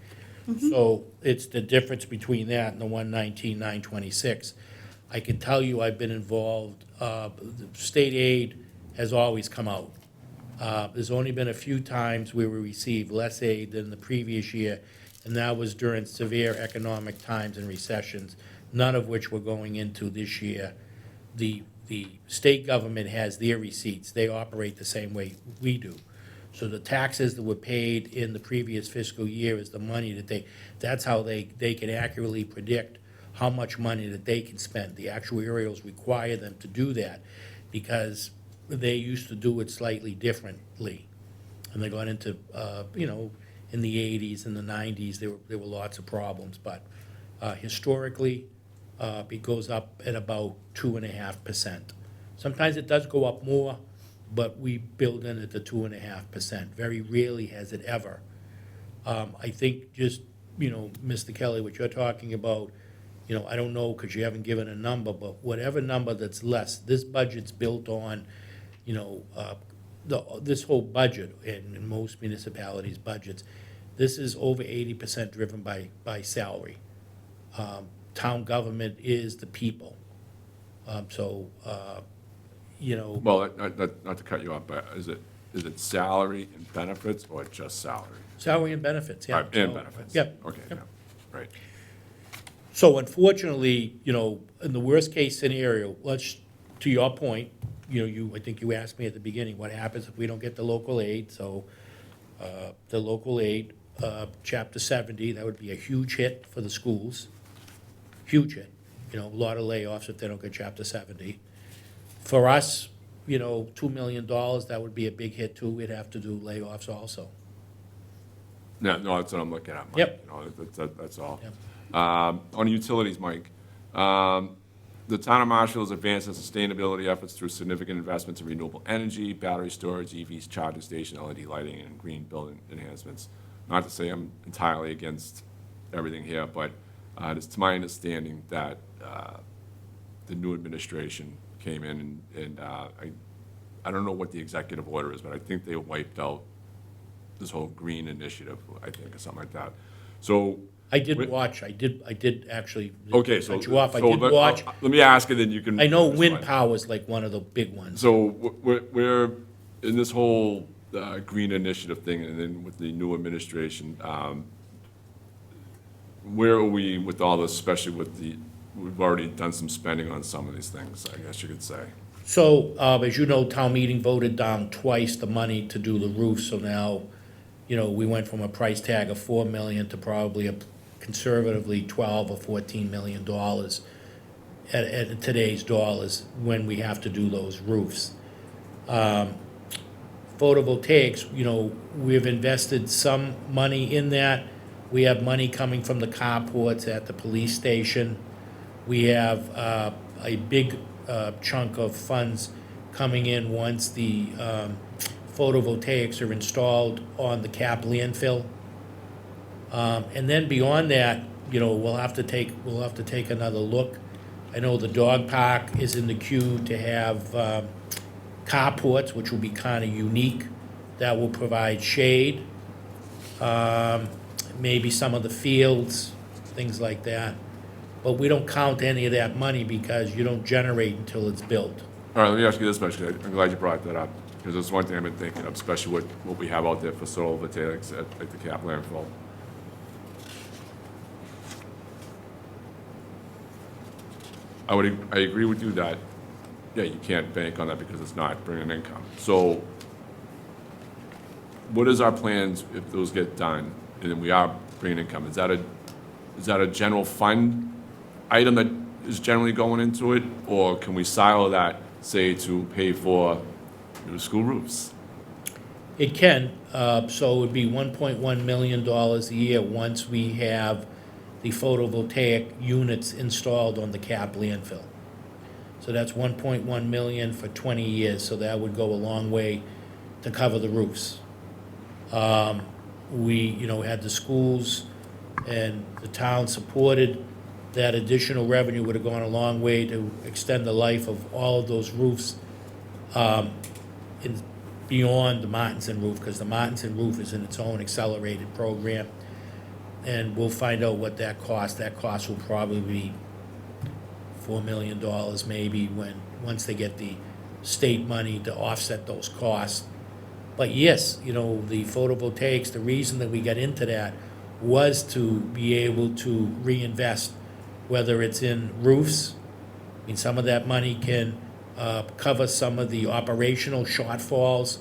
Mm-hmm. So it's the difference between that and the 119,926. I can tell you I've been involved, the state aid has always come out. There's only been a few times where we received less aid than the previous year, and that was during severe economic times and recessions, none of which we're going into this year. The state government has their receipts. They operate the same way we do. So the taxes that were paid in the previous fiscal year is the money that that's how they can accurately predict how much money that they can spend. The actuarials require them to do that because they used to do it slightly differently. And they got into, in the 80s and the 90s, there were lots of problems. But historically, it goes up at about 2.5%. Sometimes it does go up more, but we build in at the 2.5%. Very rarely has it ever. I think just, Mr. Kelly, what you're talking about, I don't know because you haven't given a number, but whatever number that's less, this budget's built on, this whole budget in most municipalities' budgets, this is over 80% driven by salary. Town government is the people. Well, not to cut you off, but is it salary and benefits or just salary? Salary and benefits, yeah. And benefits? Yep. Okay, yeah, right. So unfortunately, in the worst-case scenario, to your point, I think you asked me at the beginning, what happens if we don't get the local aid? So, the local aid, Chapter 70, that would be a huge hit for the schools. Huge hit. A lot of layoffs if they don't get Chapter 70. For us, $2 million, that would be a big hit too. We'd have to do layoffs also. No, that's what I'm looking at, Mike. Yep. That's all. Yep. On utilities, Mike, the town of Marshfield is advancing sustainability efforts through significant investments in renewable energy, battery storage, EVs, charging station, LED lighting, and green building enhancements. Not to say I'm entirely against everything here, but it's to my understanding that the new administration came in and I don't know what the executive order is, but I think they wiped out this whole green initiative, I think, or something like that. So. I did watch, I did actually. Okay, so. Cut you off, I so did let- watch. Let me ask and then you can. I know wind respond. power is like one of the big ones. So we're in this whole green initiative thing, and then with the new administration, where are we with all this, especially with we've already done some spending on some of these things, I guess you could say. So, as you know, town meeting voted down twice the money to do the roof, so now, we went from a price tag of $4 million to probably conservatively $12 or $14 million at today's dollars when we have to do those roofs. Photovoltaics, we've invested some money in that. We have money coming from the carports at the police station. We have a big chunk of funds coming in once the photovoltaics are installed on the cap landfill. And then beyond that, we'll have to take another look. I know the dog park is in the queue to have carports, which will be kind of unique, that will provide shade maybe some of the fields, things like that. But we don't count any of that money because you don't generate until it's built. All right, let me ask you this question. I'm glad you brought that up, because it's one thing I've been thinking of, especially with what we have out there for solar voltaics at the Cap landfill. I agree with you that, yeah, you can't bank on that because it's not bringing income. So what is our plans if those get done and then we are bringing income? Is that a general fund item that is generally going into it? Or can we silo that, say, to pay for new school roofs? It can, so it would be $1.1 million a year once we have the photovoltaic units installed on the Cap landfill. So that's 1.1 million for 20 years, so that would go a long way to cover the roofs. We, had the schools and the town supported that additional revenue would have gone a long way to extend the life of all of those roofs beyond the Martinson roof, because the Martinson roof is in its own accelerated program. And we'll find out what that cost. That cost will probably be $4 million maybe once they get the state money to offset those costs. But yes, the photovoltaics, the reason that we got into that was to be able to reinvest, whether it's in roofs. I mean, some of that money can cover some of the operational shortfalls,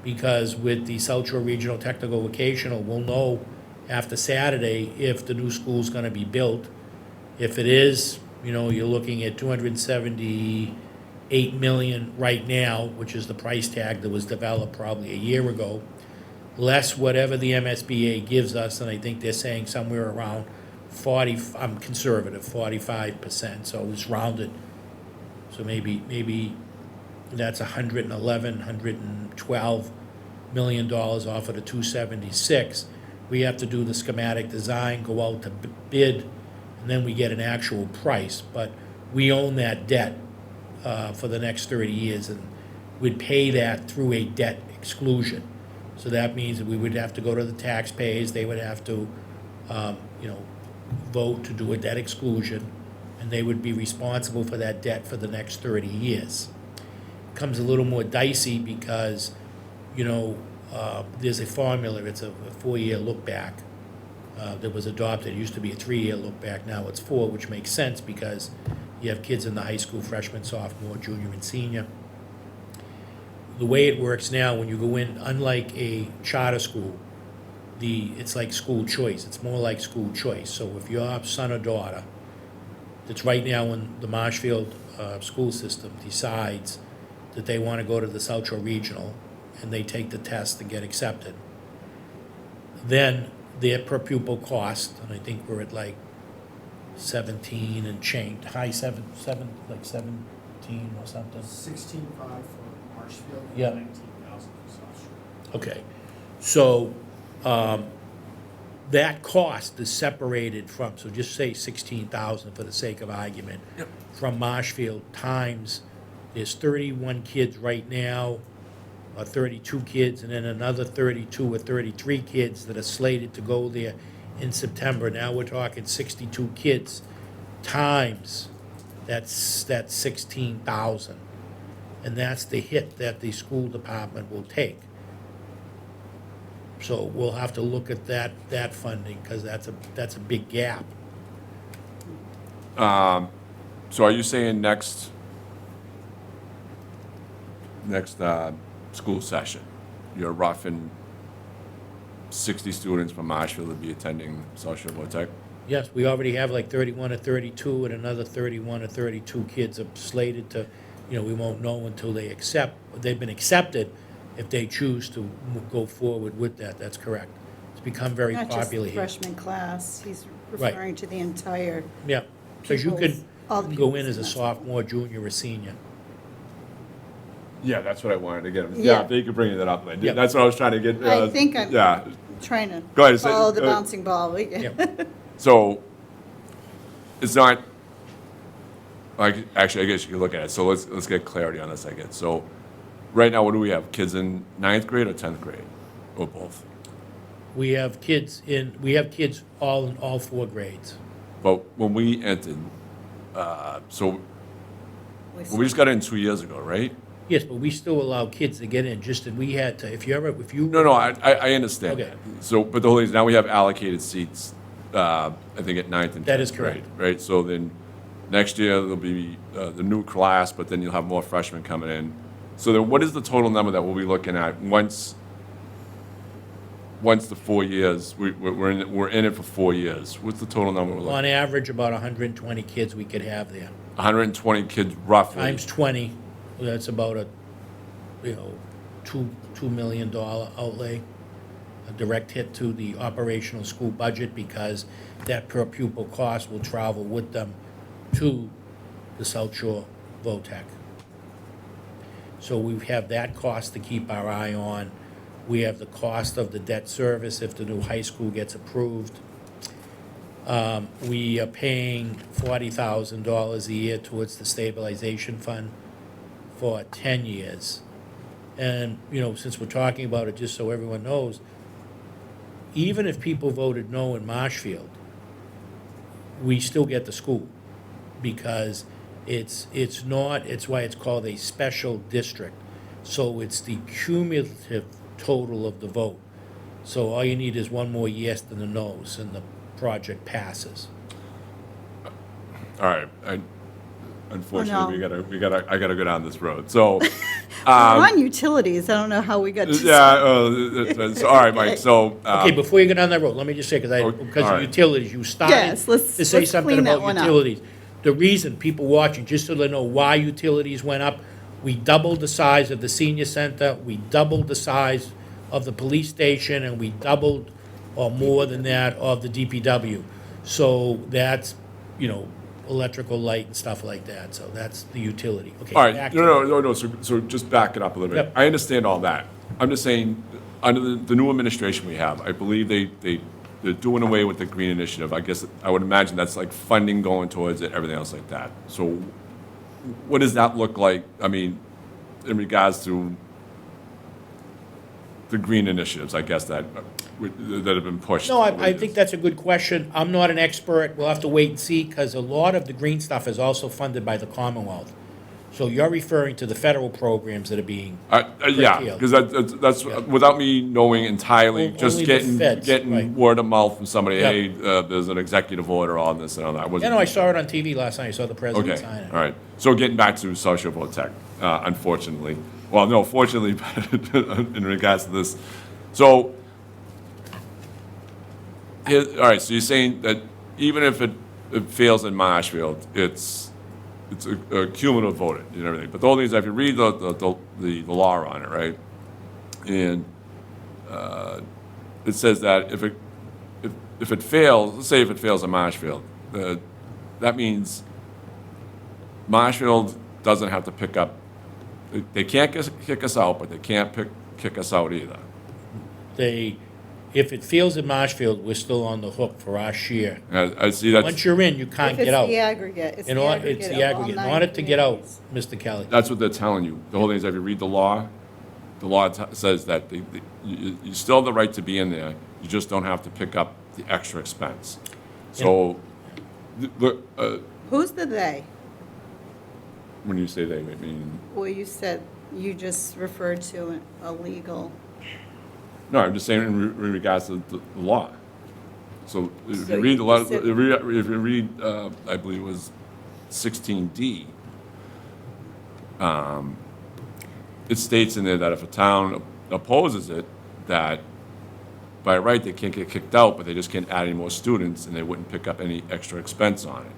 because with the South Shore Regional Technical Vocational, we'll know after Saturday if the new school's gonna be built. If it is, you're looking at $278 million right now, which is the price tag that was developed probably a year ago, less whatever the MSBA gives us, and I think they're saying somewhere around 40, I'm conservative, 45%, so it's rounded. So maybe that's $111, $112 million off of the 276. We have to do the schematic design, go out to bid, and then we get an actual price. But we own that debt for the next 30 years, and we'd pay that through a debt exclusion. So that means that we would have to go to the taxpayers, they would have to, vote to do a debt exclusion, and they would be responsible for that debt for the next 30 years. It comes a little more dicey because, there's a formula, it's a 4-year look back that was adopted. It used to be a 3-year look back, now it's 4, which makes sense because you have kids in the high school, freshman, sophomore, junior, and senior. The way it works now, when you go in, unlike a charter school, it's like school choice. It's more like school choice. So if your son or daughter that's right now in the Marshfield school system decides that they want to go to the South Shore Regional and they take the test and get accepted, then their per pupil cost, and I think we're at like 17 and change, high like 17 or something. 16.5 for Marshfield and Yeah. 19,000 for South Shore. Okay, so that cost is separated from, so just say 16,000 for the sake of argument, from Marshfield times, there's 31 kids right now, or 32 kids, and then another 32 or 33 kids that are slated to go there in September. Now we're talking 62 kids times that's 16,000. And that's the hit that the school department will take. So we'll have to look at that funding, because that's a big gap. So are you saying next school session, you're roughing 60 students from Marshfield to be attending South Shore Voltaic? Yes, we already have like 31 or 32, and another 31 or 32 kids are slated to, we won't know until they've been accepted if they choose to go forward with that. That's correct. It's become very Not just popular the here. freshman class, he's Right. referring to the entire, Yeah, because you pupils, all the can go in pupils as a in that. sophomore, junior, or senior. Yeah, that's what I wanted to get. Yeah. Yeah, thank you for bringing that up, Lynn. Yeah. That's what I was trying to get. I think I'm Yeah, trying to Go ahead, say- follow the go ahead. bouncing ball. Yeah. so it's not, like, actually, I guess you could look at it. So let's get clarity on this, I guess. So right now, what do we have? Kids in 9th grade or 10th grade? Or both? We have kids all in all 4 grades. But when we entered, so when we just got in 2 years ago, right? Yes, but we still allow kids to get in, just that we had to, if you. No, I understand Okay. that. So, but the whole thing is now we have allocated seats, I think at 9th and 10th That is correct. grade, right? So then next year there'll be the new class, but then you'll have more freshmen coming in. So then what is the total number that we'll be looking at once the 4 years, we're in it for 4 years? What's the total number we're looking On at? average, about 120 kids we could have there. 120 kids roughly. Times 20, that's about a, $2 million outlay, a direct hit to the operational school budget, because that per pupil cost will travel with them to the South Shore VOTEC. So we have that cost to keep our eye on. We have the cost of the debt service if the new high school gets approved. We are paying $40,000 a year towards the stabilization fund for 10 years. And, since we're talking about it, just so everyone knows, even if people voted no in Marshfield, we still get the school, because it's why it's called a special district. So it's the cumulative total of the vote. So all you need is one more yes than a no's, and the project passes. All right, unfortunately, Oh, I gotta go down this road. So, We're on utilities, I don't know how we got to. yeah, all right, Mike, so. Okay, before you go down that road, let me just say, because all of right. utilities, you started Yes, let's- to say let's something clean that about one up. utilities. The reason, people watching, just so they know why utilities went up, we doubled the size of the senior center, we doubled the size of the police station, and we doubled, or more than that, of the DPW. So that's, electrical light and stuff like that, so that's the utility. Okay, All right, back to- no, so just back it up a little bit. Yep. I understand all that. I'm just saying, under the new administration we have, I believe they're doing away with the green initiative. I guess, I would imagine that's like funding going towards it, everything else like that. So what does that look like, I mean, in regards to the green initiatives, I guess, that have been pushed? No, over the I think years? that's a good question. I'm not an expert. We'll have to wait and see, because a lot of the green stuff is also funded by the Commonwealth. So you're referring to the federal programs that are being, Yeah, curtailed. because that's, Yeah. without me knowing entirely, just Only the feds, right. getting word of mouth from somebody, Yep. hey, there's an executive order on this and on that. I saw it on TV last night. I saw the president Okay, sign it. all right. So getting back to social VOTEC, unfortunately. Well, no, fortunately, but in regards to this. So, all right, so you're saying that even if it fails in Marshfield, it's a cumulative vote and everything. But the only thing is, if you read the law on it, right? And it says that if it fails, let's say if it fails in Marshfield, that means Marshfield doesn't have to pick up. They can't kick us out, but they can't kick us out either. If it fails in Marshfield, we're still on the hook for our share. I see that. Once you're in, you can't If it's get out. the aggregate, it's In the order, aggregate it's of the all aggregate. In 9 order to get out, communities. Mr. Kelly. That's what they're telling you. The whole thing is, if you read the law says that you still have the right to be in there. You just don't have to pick up the extra expense. So, Who's the "they"? when you say they, I mean, Well, you just referred to a legal, no, I'm just saying in regards to the law. So if So you read the law, said- if you read, I believe it was 16D, it states in there that if a town opposes it, that by right, they can't get kicked out, but they just can't add any more students, and they wouldn't pick up any extra expense on it.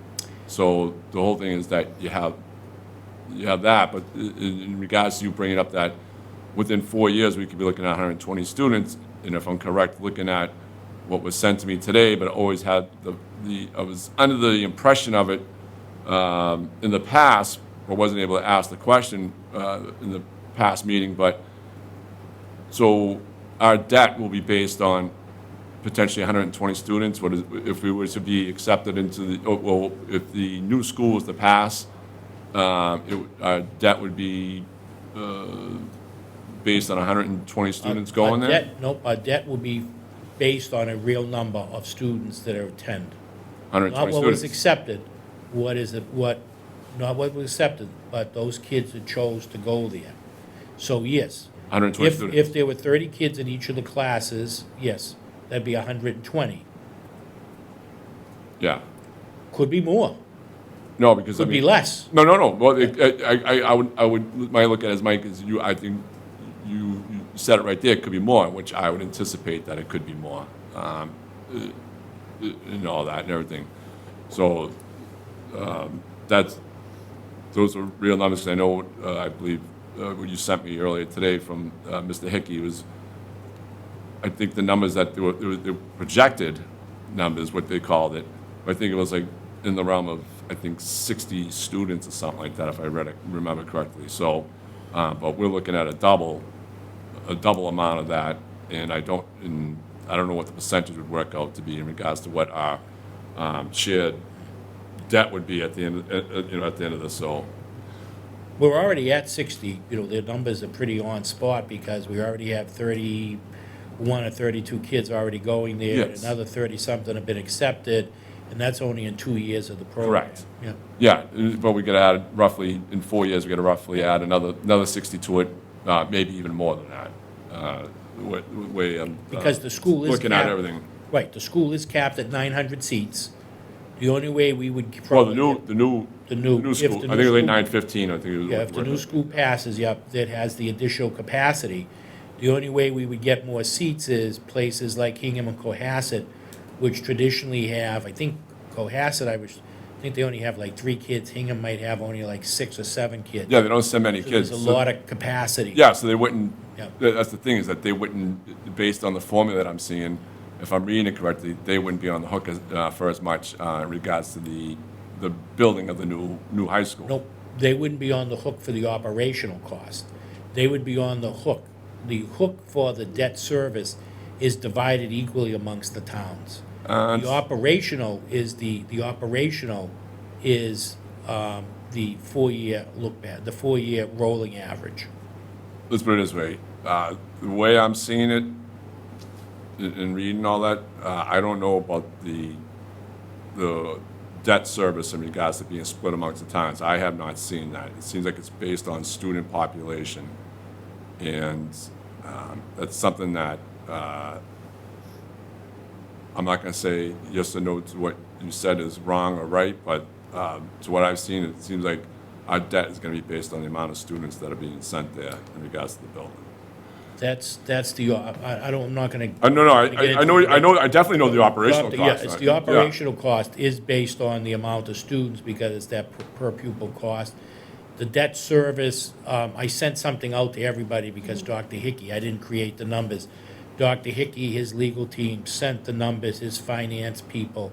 So the whole thing is that you have that, but in regards to you bringing up that within 4 years, we could be looking at 120 students, and if I'm correct, looking at what was sent to me today, but I always had I was under the impression of it in the past, or wasn't able to ask the question in the past meeting, but so our debt will be based on potentially 120 students. If we were to be accepted into if the new school was to pass, our debt would be based on 120 students going there? Our debt will be based on a real number of students that are attend. 120 Not what was students. accepted, not what was accepted, but those kids that chose to go there. So yes. 120 If students. there were 30 kids in each of the classes, yes, that'd be 120. Yeah. Could be more, No, because I could be mean. less. No. Well, I would, my look at it as Mike is I think you said it right there, it could be more, which I would anticipate that it could be more. And all that and everything. So, those are real numbers, 'cause I know, I believe, what you sent me earlier today from, Mr. Hickey was, I think the numbers that they were projected numbers, what they called it, I think it was like in the realm of, I think, 60 students or something like that, if I remember correctly. So, but we're looking at a double amount of that, and I don't know what the percentage would work out to be in regards to what our shared debt would be at the end, at the end of this. So, We're already at 60, the numbers are pretty on spot because we already have 31 or 32 kids already going there. And Yes. another 30-something have been accepted, and that's only in 2 years of the program. Correct. Yeah. yeah, but we could add roughly in 4 years, we got to roughly add another 60 to it, maybe even more than that. Way I'm Because the school is looking at capped. everything. Right, the school is capped at 900 seats. The only way we would Well, probably. the new The new- new if school. the I new think it was like school- 915. I think it was. Yeah, if the new school passes, yep, that has the additional capacity, the only way we would get more seats is places like Hingham and Cohasset, which traditionally have, I think Cohasset, I think they only have like 3 kids. Hingham might have only like 6 or 7 kids. Yeah, they don't send many So kids. there's a So- lot of capacity. Yeah, so they wouldn't. Yeah. That's the thing, is that they wouldn't, based on the formula that I'm seeing, if I'm reading it correctly, they wouldn't be on the hook for as much in regards to the building of the new high school. Nope, they wouldn't be on the hook for the operational cost. They would be on the hook. The hook for the debt service is divided equally amongst the towns. The operational is the the 4-year look back, the 4-year rolling average. Let's put it this way. The way I'm seeing it in reading all that, I don't know about the debt service in regards to being split amongst the towns. I have not seen that. It seems like it's based on student population. And that's something that I'm not going to say yes or no to what you said is wrong or right, but to what I've seen, it seems like our debt is going to be based on the amount of students that are being sent there in regards to the building. That's the, I'm not gonna. No, I definitely know the operational cost. Yeah, it's the Yeah. operational cost is based on the amount of students because it's that per pupil cost. The debt service, I sent something out to everybody because Dr. Hickey, I didn't create the numbers. Dr. Hickey, his legal team sent the numbers, his finance people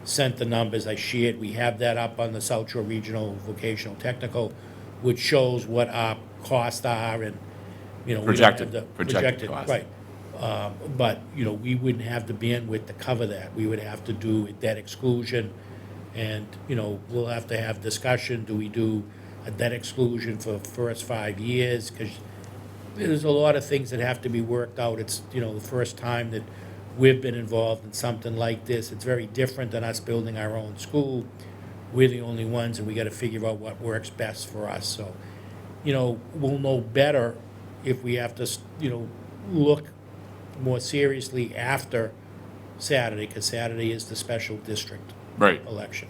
sent the numbers, I shared, we have that up on the South Shore Regional Vocational Technical, which shows what our costs are and, we don't have the. Projected cost. Right. But, we wouldn't have the bandwidth to cover that. We would have to do a debt exclusion, and, we'll have to have discussion. Do we do a debt exclusion for the first 5 years? Because there's a lot of things that have to be worked out. It's, the first time that we've been involved in something like this. It's very different than us building our own school. We're the only ones, and we got to figure out what works best for us. So, we'll know better if we have to, look more seriously after Saturday, because Saturday is the special district Right. election.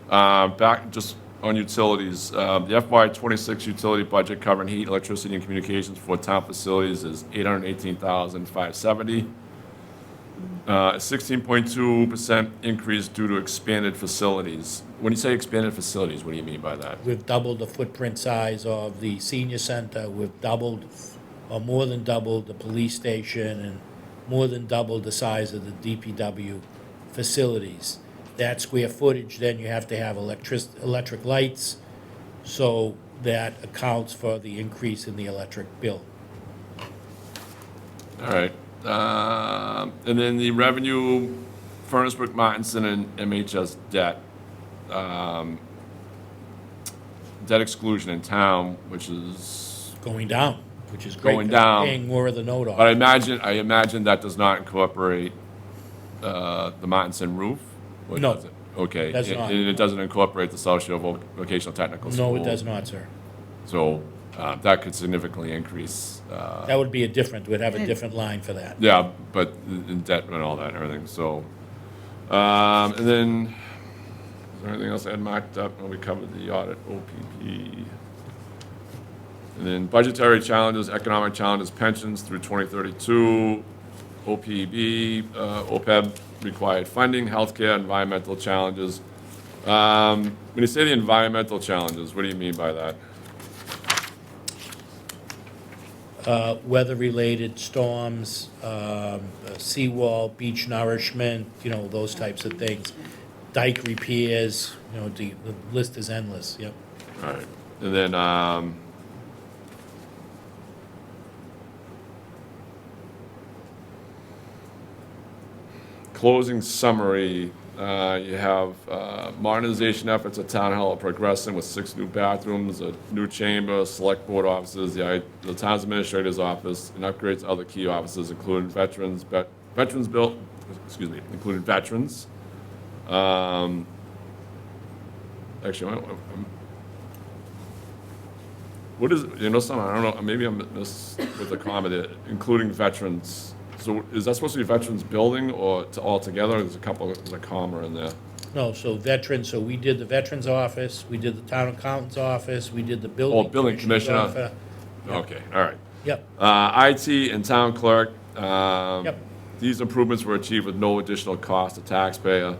Back just on utilities, the FY +26 utility budget covering heat, electricity, and communications for town facilities is $818,570. 16.2% increase due to expanded facilities. When you say expanded facilities, what do you mean by that? We've doubled the footprint size of the senior center, we've doubled, or more than doubled the police station, and more than doubled the size of the DPW facilities. That square footage, then you have to have electric lights, so that accounts for the increase in the electric bill. All right. And then the revenue, Furnace Brook, Martinson, and MHS debt. Debt exclusion in town, which is Going down. which is great. Going 'cause we're down. Paying more of the note off. But I imagine that does not incorporate the Martinson roof? Or No, does it? Okay. does not. And it doesn't incorporate the South Shore Vocational Technical School? No, it does not, sir. So that could significantly increase, That would be we'd have a different line for that. yeah, but in debt and all that and everything, so. And then, is there anything else I had marked up? Oh, we covered the audit, OPP. And then budgetary challenges, economic challenges, pensions through 2032, OPEB, OPEB required funding, healthcare, environmental challenges. When you say the environmental challenges, what do you mean by that? Weather-related storms, seawall, beach nourishment, those types of things. Dike repairs, the list is endless, yep. All right, and then, closing summary, you have modernization efforts at Town Hall are progressing with 6 new bathrooms, a new chamber, select board offices, the town's administrator's office, and upgrades to other key offices, including veterans, including veterans. Actually, what is, something, I don't know, maybe I'm this with the comma there, including veterans. So is that supposed to be veterans building or all together? There's a comma in there. No, so veterans, so we did the veterans office, we did the town accountant's office, we did the building. Oh, building commissioner's commissioner. office. Okay, all right. Yep, IT and town clerk. Yep. These improvements were achieved with no additional cost to taxpayer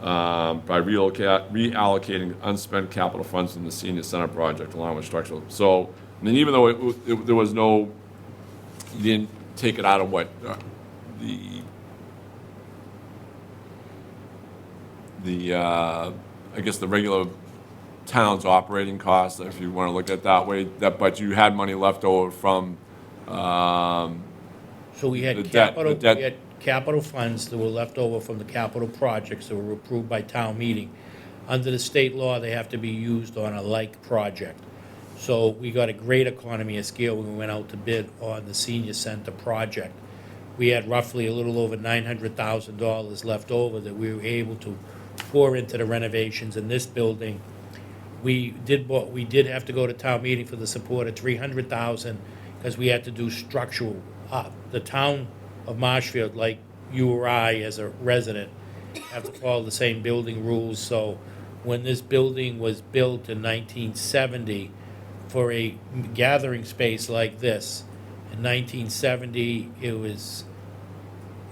by reallocating unspent capital funds from the senior center project along with structural. So, I mean, even though there was no, you didn't take it out of what I guess the regular town's operating costs, if you want to look at it that way, but you had money left over from, so we had The debt- capital, the debt- we had capital funds that were left over from the capital projects that were approved by town meeting. Under the state law, they have to be used on a like project. So we got a great economy of scale when we went out to bid on the senior center project. We had roughly a little over $900,000 left over that we were able to pour into the renovations in this building. We did have to go to town meeting for the support of $300,000 because we had to do structural. The town of Marshfield, like you or I as a resident, have to follow the same building rules. So when this building was built in 1970, for a gathering space like this, in 1970, it was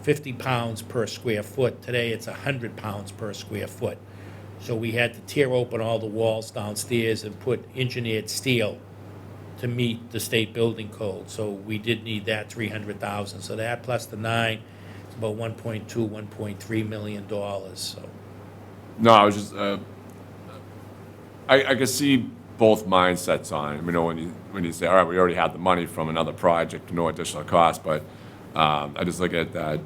50 pounds per square foot. Today, it's 100 pounds per square foot. So we had to tear open all the walls downstairs and put engineered steel to meet the state building code. So we did need that 300,000. So that plus the 9, it's about 1.2, 1.3 million dollars. So no, I was just, I could see both mindsets on it. I mean, when you say, all right, we already had the money from another project, no additional cost, but I just look at that,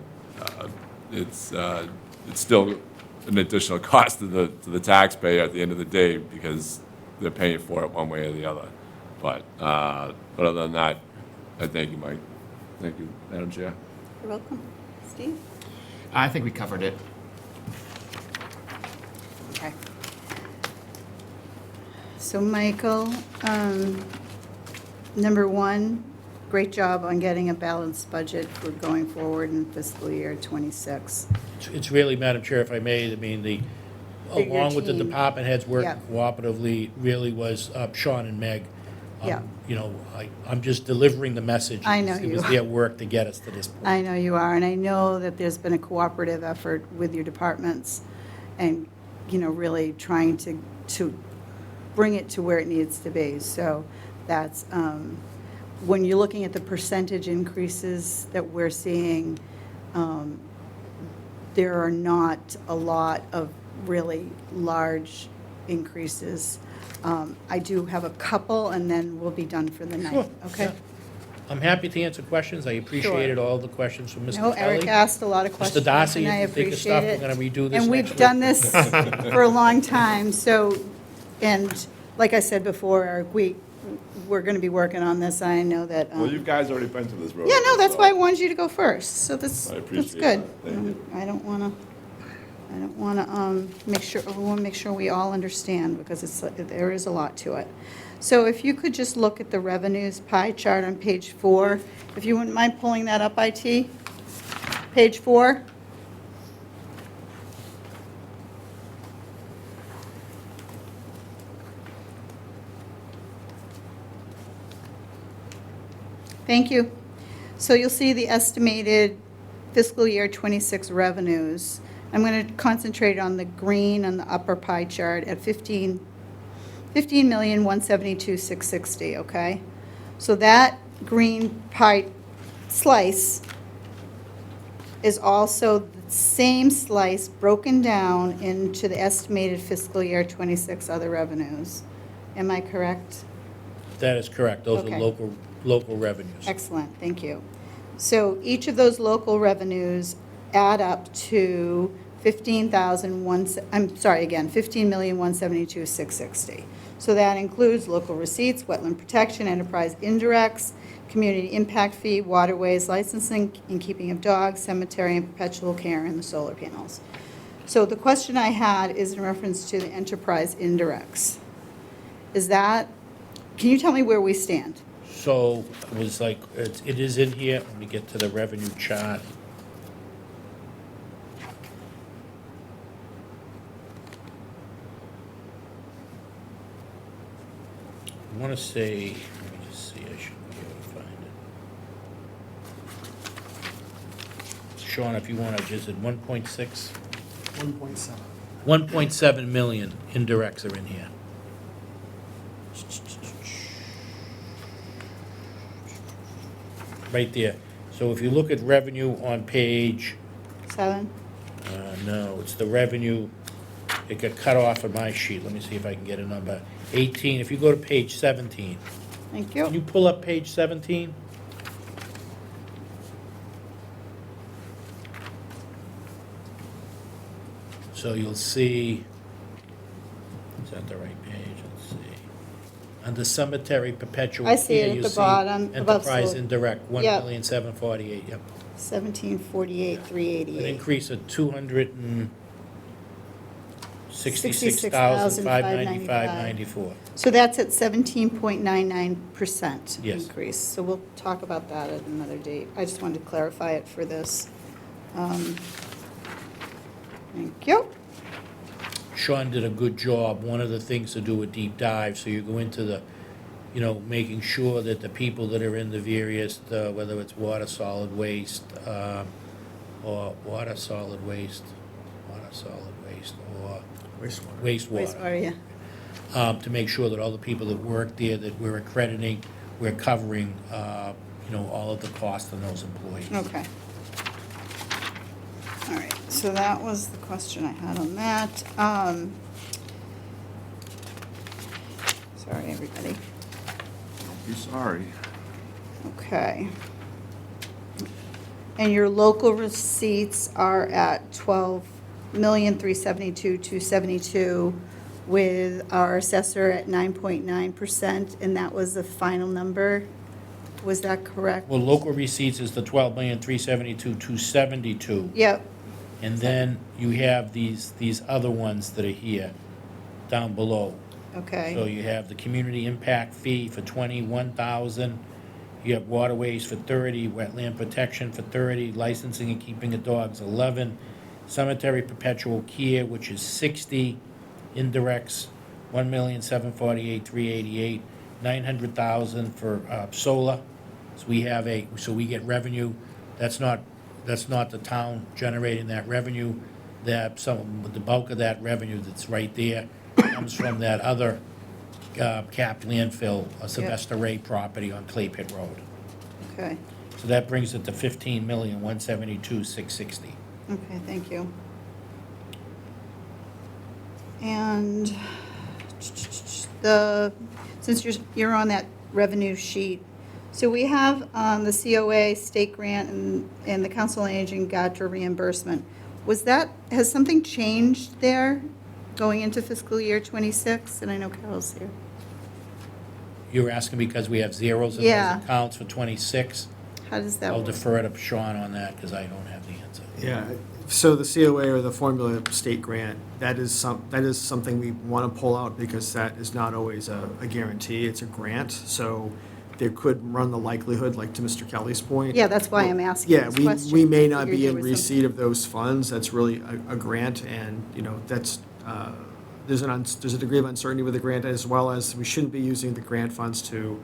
it's still an additional cost to the taxpayer at the end of the day because they're paying for it one way or the other. But other than that, I thank you, Mike. Thank you, Madam Chair. You're welcome. Steve? I think we covered it. Okay. So Michael, number 1, great job on getting a balanced budget for going forward in fiscal year '26. it's really, Madam Chair, if I may, Your along with the team. department heads working Yeah. cooperatively, really was Sean and Meg. Yeah. I'm just delivering the message. I know It you was are. their work to get us to this point. I know you are, and I know that there's been a cooperative effort with your departments and, really trying to bring it to where it needs to be. So that's, when you're looking at the percentage increases that we're seeing, there are not a lot of really large increases. I do have a couple, and then we'll be done for the night, Sure, okay? yeah. I'm happy to answer questions. I appreciated all the questions from Mr. Kelly. No, Eric asked a lot of questions, Darcy, and I if you think of appreciate stuff, it. we're gonna redo this And next we've week. done this for a long time, so, and like I said before, Eric, we're going to be working on this. I know that. Well, you guys already been to this road. Yeah, no, that's so why I wanted you to go first, so that's I appreciate good. that. Thank you. I don't want to make sure, we want to make sure we all understand, because there is a lot to it. So if you could just look at the revenues pie chart on page 4, if you wouldn't mind pulling that up, IT? Page 4? Thank you. So you'll see the estimated fiscal year '26 revenues. I'm going to concentrate on the green on the upper pie chart at 15,172,660, okay? So that green pie slice is also the same slice broken down into the estimated fiscal year '26 other revenues. Am I correct? That is correct. Those Okay. are local revenues. Excellent, thank you. So each of those local revenues add up to 15,172,660. So that includes local receipts, wetland protection, enterprise indirects, community impact fee, waterways, licensing and keeping of dogs, cemetery and perpetual care, and the solar panels. So the question I had is in reference to the enterprise indirects. Can you tell me where we stand? So it was like, it is in here. Let me get to the revenue chart. I want to say, let me just see, I should be able to find it. Sean, if you want to, is it 1.6? 1.7. 1.7 million indirects are in here. Right there. So if you look at revenue on page, 7? no, it's the revenue, it got cut off of my sheet. Let me see if I can get a number. 18, if you go to page 17. Thank Can you you. pull up page 17? So you'll see, is that the right page? Let's see. Under cemetery perpetual I see it care, at you the see bottom, above enterprise solar. indirect, Yep. 1,748,000, yep. 1748, An 388. increase of 266,595.94. So that's at 17.99% Yes. increase. So we'll talk about that at another date. I just wanted to clarify it for this. Thank you. Sean did a good job. One of the things to do a deep dive, so you go into the, making sure that the people that are in the various, whether it's water, solid waste, or Wastewater. wastewater, Wastewater, yeah. to make sure that all the people that work there, that we're accrediting, we're covering, all of the costs of those employees. Okay. All right, so that was the question I had on that. Sorry, everybody. Don't be sorry. Okay. And your local receipts are at 12,372,272, with our assessor at 9.9%, and that was the final number. Was that correct? Well, local receipts is the 12,372,272. Yep, And then you have these other ones that are here, down below. So okay. you have the community impact fee for 21,000. You have waterways for 30, wetland protection for 30, licensing and keeping of dogs 11, cemetery perpetual care, which is 60, indirects 1,748,388, 900,000 for solar. So we get revenue. That's not the town generating that revenue. The bulk of that revenue that's right there comes from that other capped landfill, Sylvester Ray property on Clay Pit Road. Okay, So that brings it to 15,172,660. okay, thank you. And since you're on that revenue sheet, so we have the COA, state grant, and the Council on Aging GATRA reimbursement. Has something changed there going into fiscal year '26? And I know Carol's here. You're asking because we have zeros in Yeah. those accounts for 26? How does that I'll work? defer to Sean on that, because I don't have the answer. Yeah, so the COA or the formula state grant, that is something we want to pull out because that is not always a guarantee, it's a grant. So there could run the likelihood, like to Mr. Kelly's point. Yeah, that's why I'm asking Yeah, this we question. may I not figured be there in was something- receipt of those funds, that's really a grant, and, that's, there's a degree of uncertainty with the grant, as well as we shouldn't be using the grant funds to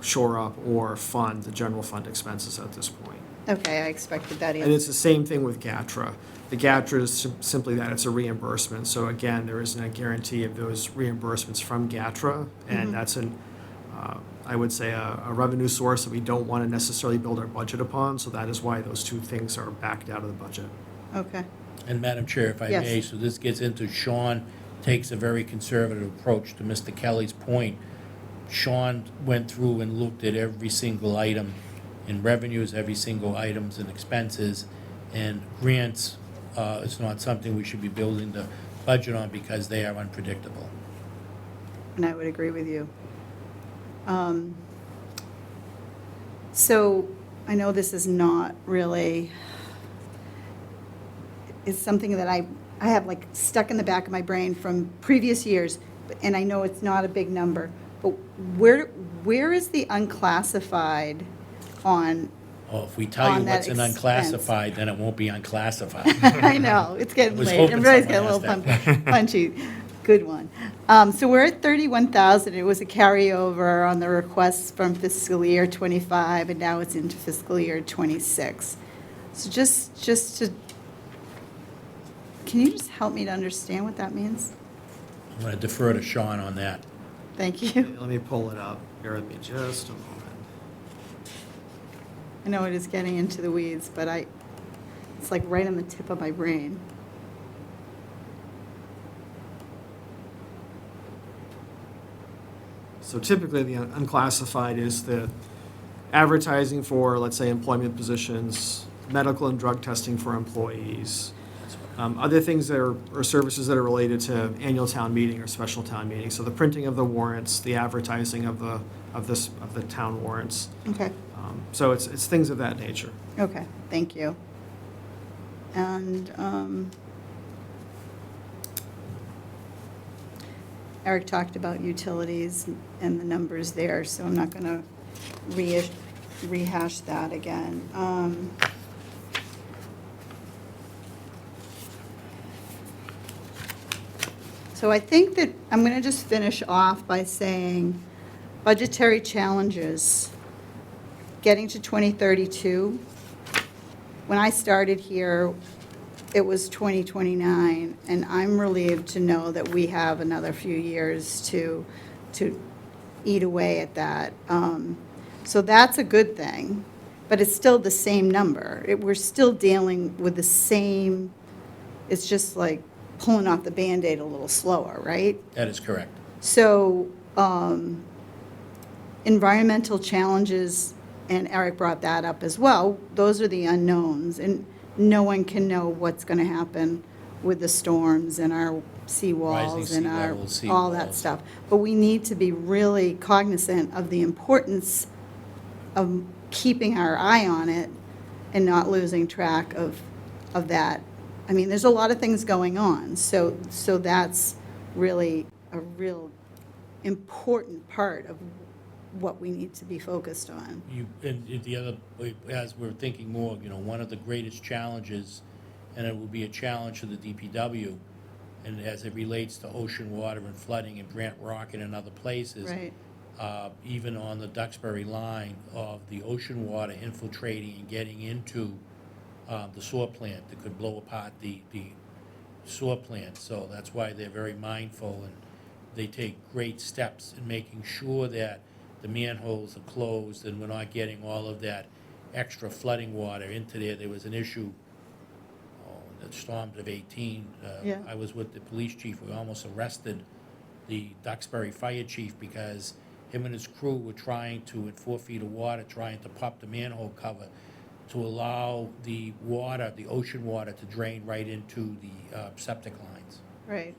shore up or fund the general fund expenses at this point. Okay, I expected that And answer. it's the same thing with GATRA. The GATRA is simply that, it's a reimbursement. So again, there isn't a guarantee of those reimbursements from GATRA, and that's I would say, a revenue source that we don't want to necessarily build our budget upon, so that is why those two things are backed out of the budget. Okay, And Madam Chair, if I Yes. may, so this gets into Sean takes a very conservative approach to Mr. Kelly's point. Sean went through and looked at every single item in revenues, every single items in expenses, and grants is not something we should be building the budget on because they are unpredictable. and I would agree with you. So I know this is not really, it's something that I have like stuck in the back of my brain from previous years, and I know it's not a big number, but where is the unclassified on, Oh, if we tell you On that what's an expense. unclassified, then it won't be unclassified. I know, it's getting I was late. hoping Everybody's getting a someone little asked that punchy. Good one. So we're at 31,000. It was a carryover on the requests from fiscal year '25, and now it's into fiscal year '26. So just to, can you just help me to understand what that means? I'm going to defer to Sean on that. Thank you. Let me pull it up. Bear with me just a moment. I know it is getting into the weeds, but it's like right on the tip of my brain. So typically, the unclassified is the advertising for, let's say, employment positions, medical and drug testing for employees, other things that are, or services that are related to annual town meeting or special town meeting. So the printing of the warrants, the advertising of the town warrants. Okay, So it's things of that nature. okay, thank you. And Eric talked about utilities and the numbers there, so I'm not going to rehash that again. So I think that I'm going to just finish off by saying budgetary challenges, getting to 2032. When I started here, it was 2029, and I'm relieved to know that we have another few years to eat away at that. So that's a good thing, but it's still the same number. We're still dealing with the same, it's just like pulling off the Band-Aid a little slower, right? That is correct. So, environmental challenges, and Eric brought that up as well, those are the unknowns, and no one can know what's going to happen with the storms and our seawalls Rising and sea our, levels, all that seawalls. stuff. But we need to be really cognizant of the importance of keeping our eye on it and not losing track of that. I mean, there's a lot of things going on, so that's really a real important part of what we need to be focused on. And the other, as we're thinking more, one of the greatest challenges, and it will be a challenge to the DPW, and as it relates to ocean water and flooding and Grant Rocket and other places. Right. Even on the Duxbury line of the ocean water infiltrating and getting into the sewer plant that could blow apart the sewer plant. So that's why they're very mindful, and they take great steps in making sure that the manholes are closed and we're not getting all of that extra flooding water into there. There was an issue, the storms of 18. Yeah. I was with the police chief. We almost arrested the Duxbury fire chief because him and his crew were trying to, at 4 feet of water, trying to pop the manhole cover to allow the water, the ocean water, to drain right into the septic lines. Right.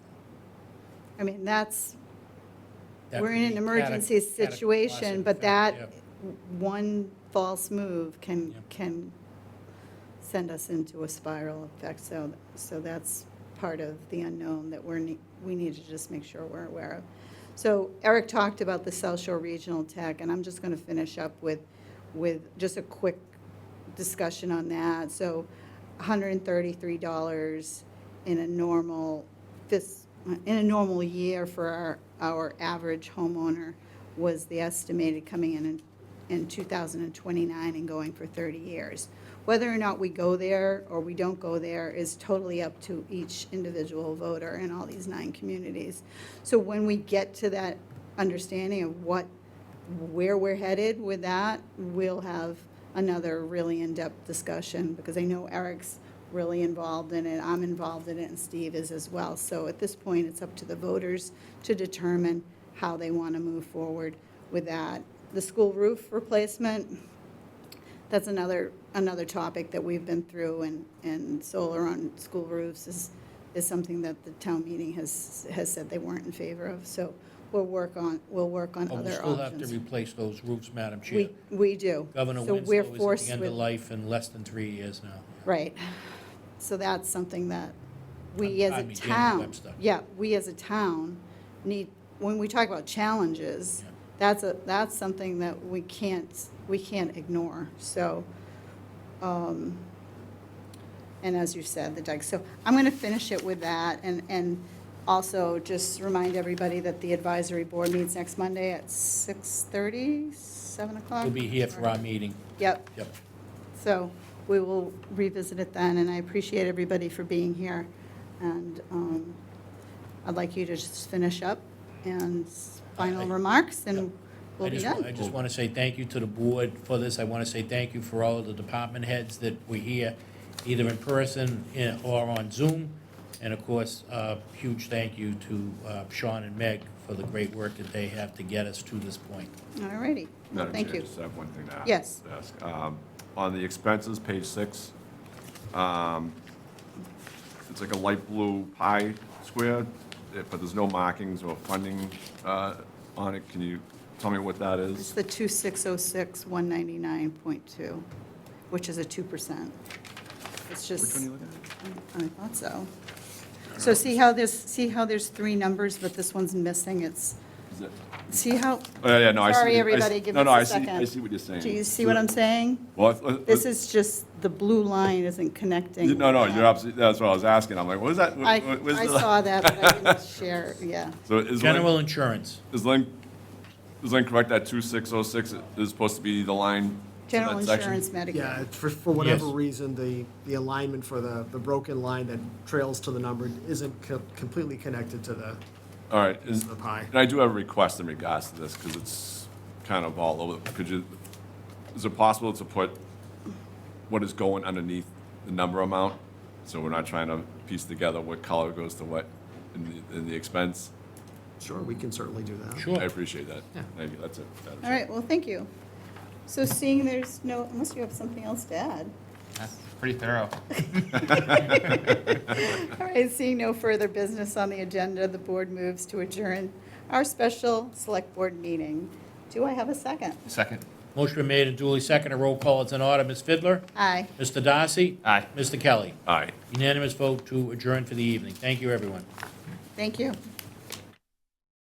I mean, that's That we're in would an be emergency catastrophic situation, but that effect, one false move Yeah. can send us into a spiral effect. So that's part of the unknown that we need to just make sure we're aware of. So Eric talked about the South Shore Regional Tech, and I'm just going to finish up with just a quick discussion on that. So $133 in a normal year for our average homeowner was the estimated coming in 2029 and going for 30 years. Whether or not we go there or we don't go there is totally up to each individual voter in all these 9 communities. So when we get to that understanding of where we're headed with that, we'll have another really in-depth discussion, because I know Eric's really involved in it, I'm involved in it, and Steve is as well. So at this point, it's up to the voters to determine how they want to move forward with that. The school roof replacement, that's another topic that we've been through, and solar on school roofs is something that the town meeting has said they weren't in favor of. So we'll work on But we'll other still have to options. replace those roofs, Madam Chair. We do. Governor So we're Winslow is forced at the end with- of life in less than 3 years now. Right. So that's something that we as a Pardon me, Janet town, Webster. yeah, we as a town need, when we talk about challenges, Yeah. that's something that we can't ignore. So, and as you said, the dike. So I'm going to finish it with that, and also just remind everybody that the advisory board meets next Monday at 6:30, 7 o'clock? We'll be here for our meeting. Yep. Yep. So we will revisit it then, and I appreciate everybody for being here. And I'd like you to just finish up and final remarks, and we'll be I done. just want to say thank you to the board for this. I want to say thank you for all of the department heads that were here, either in person or on Zoom. And of course, huge thank you to Sean and Meg for the great work that they have to get us to this point. All righty. Well, Madam thank Chair, you. I just have one thing to ask. Yes. On the expenses, page 6, it's like a light blue pie square, but there's no markings or funding on it. Can you tell me what that It's is? the 2606, 199.2, which is a 2%. It's just. Which one are you looking at? I thought so. So see how there's 3 numbers, but this one's missing? Is it- See how, Oh, yeah, no, I see. sorry, I see- everybody, give no, us no, a I see- second. I see what you're saying. Do you see what I'm saying? Well, This is just, the blue line isn't connecting. No, no, you're absolutely, that's what I was asking. I'm like, what is that? I Where's I the- saw that, but I didn't share, yeah. So is General Lynn, insurance. is Lynn correct that 2606 is supposed to be the line to General that section? insurance, Medicare. Yeah, for whatever Yes. reason, the alignment for the broken line that trails to the number isn't completely connected to the All right, the pie. and I do have a request in regards to this, because it's kind of all over. Is it possible to put what is going underneath the number amount? So we're not trying to piece together what color goes to what in the expense? Sure, we can certainly do that. I Sure. appreciate that. Yeah. Thank you, that's it. Madam All Chair. right, well, thank you. So seeing there's no, unless you have something else to add. That's pretty thorough. All right, seeing no further business on the agenda, the board moves to adjourn our special select board meeting. Do I have a second? Second. Motion been made and duly seconded. Roll call is in order. Ms. Fidler? Aye. Mr. Darcy? Aye. Mr. Kelly? Aye. Unanimous vote to adjourn for the evening. Thank you, everyone. Thank you.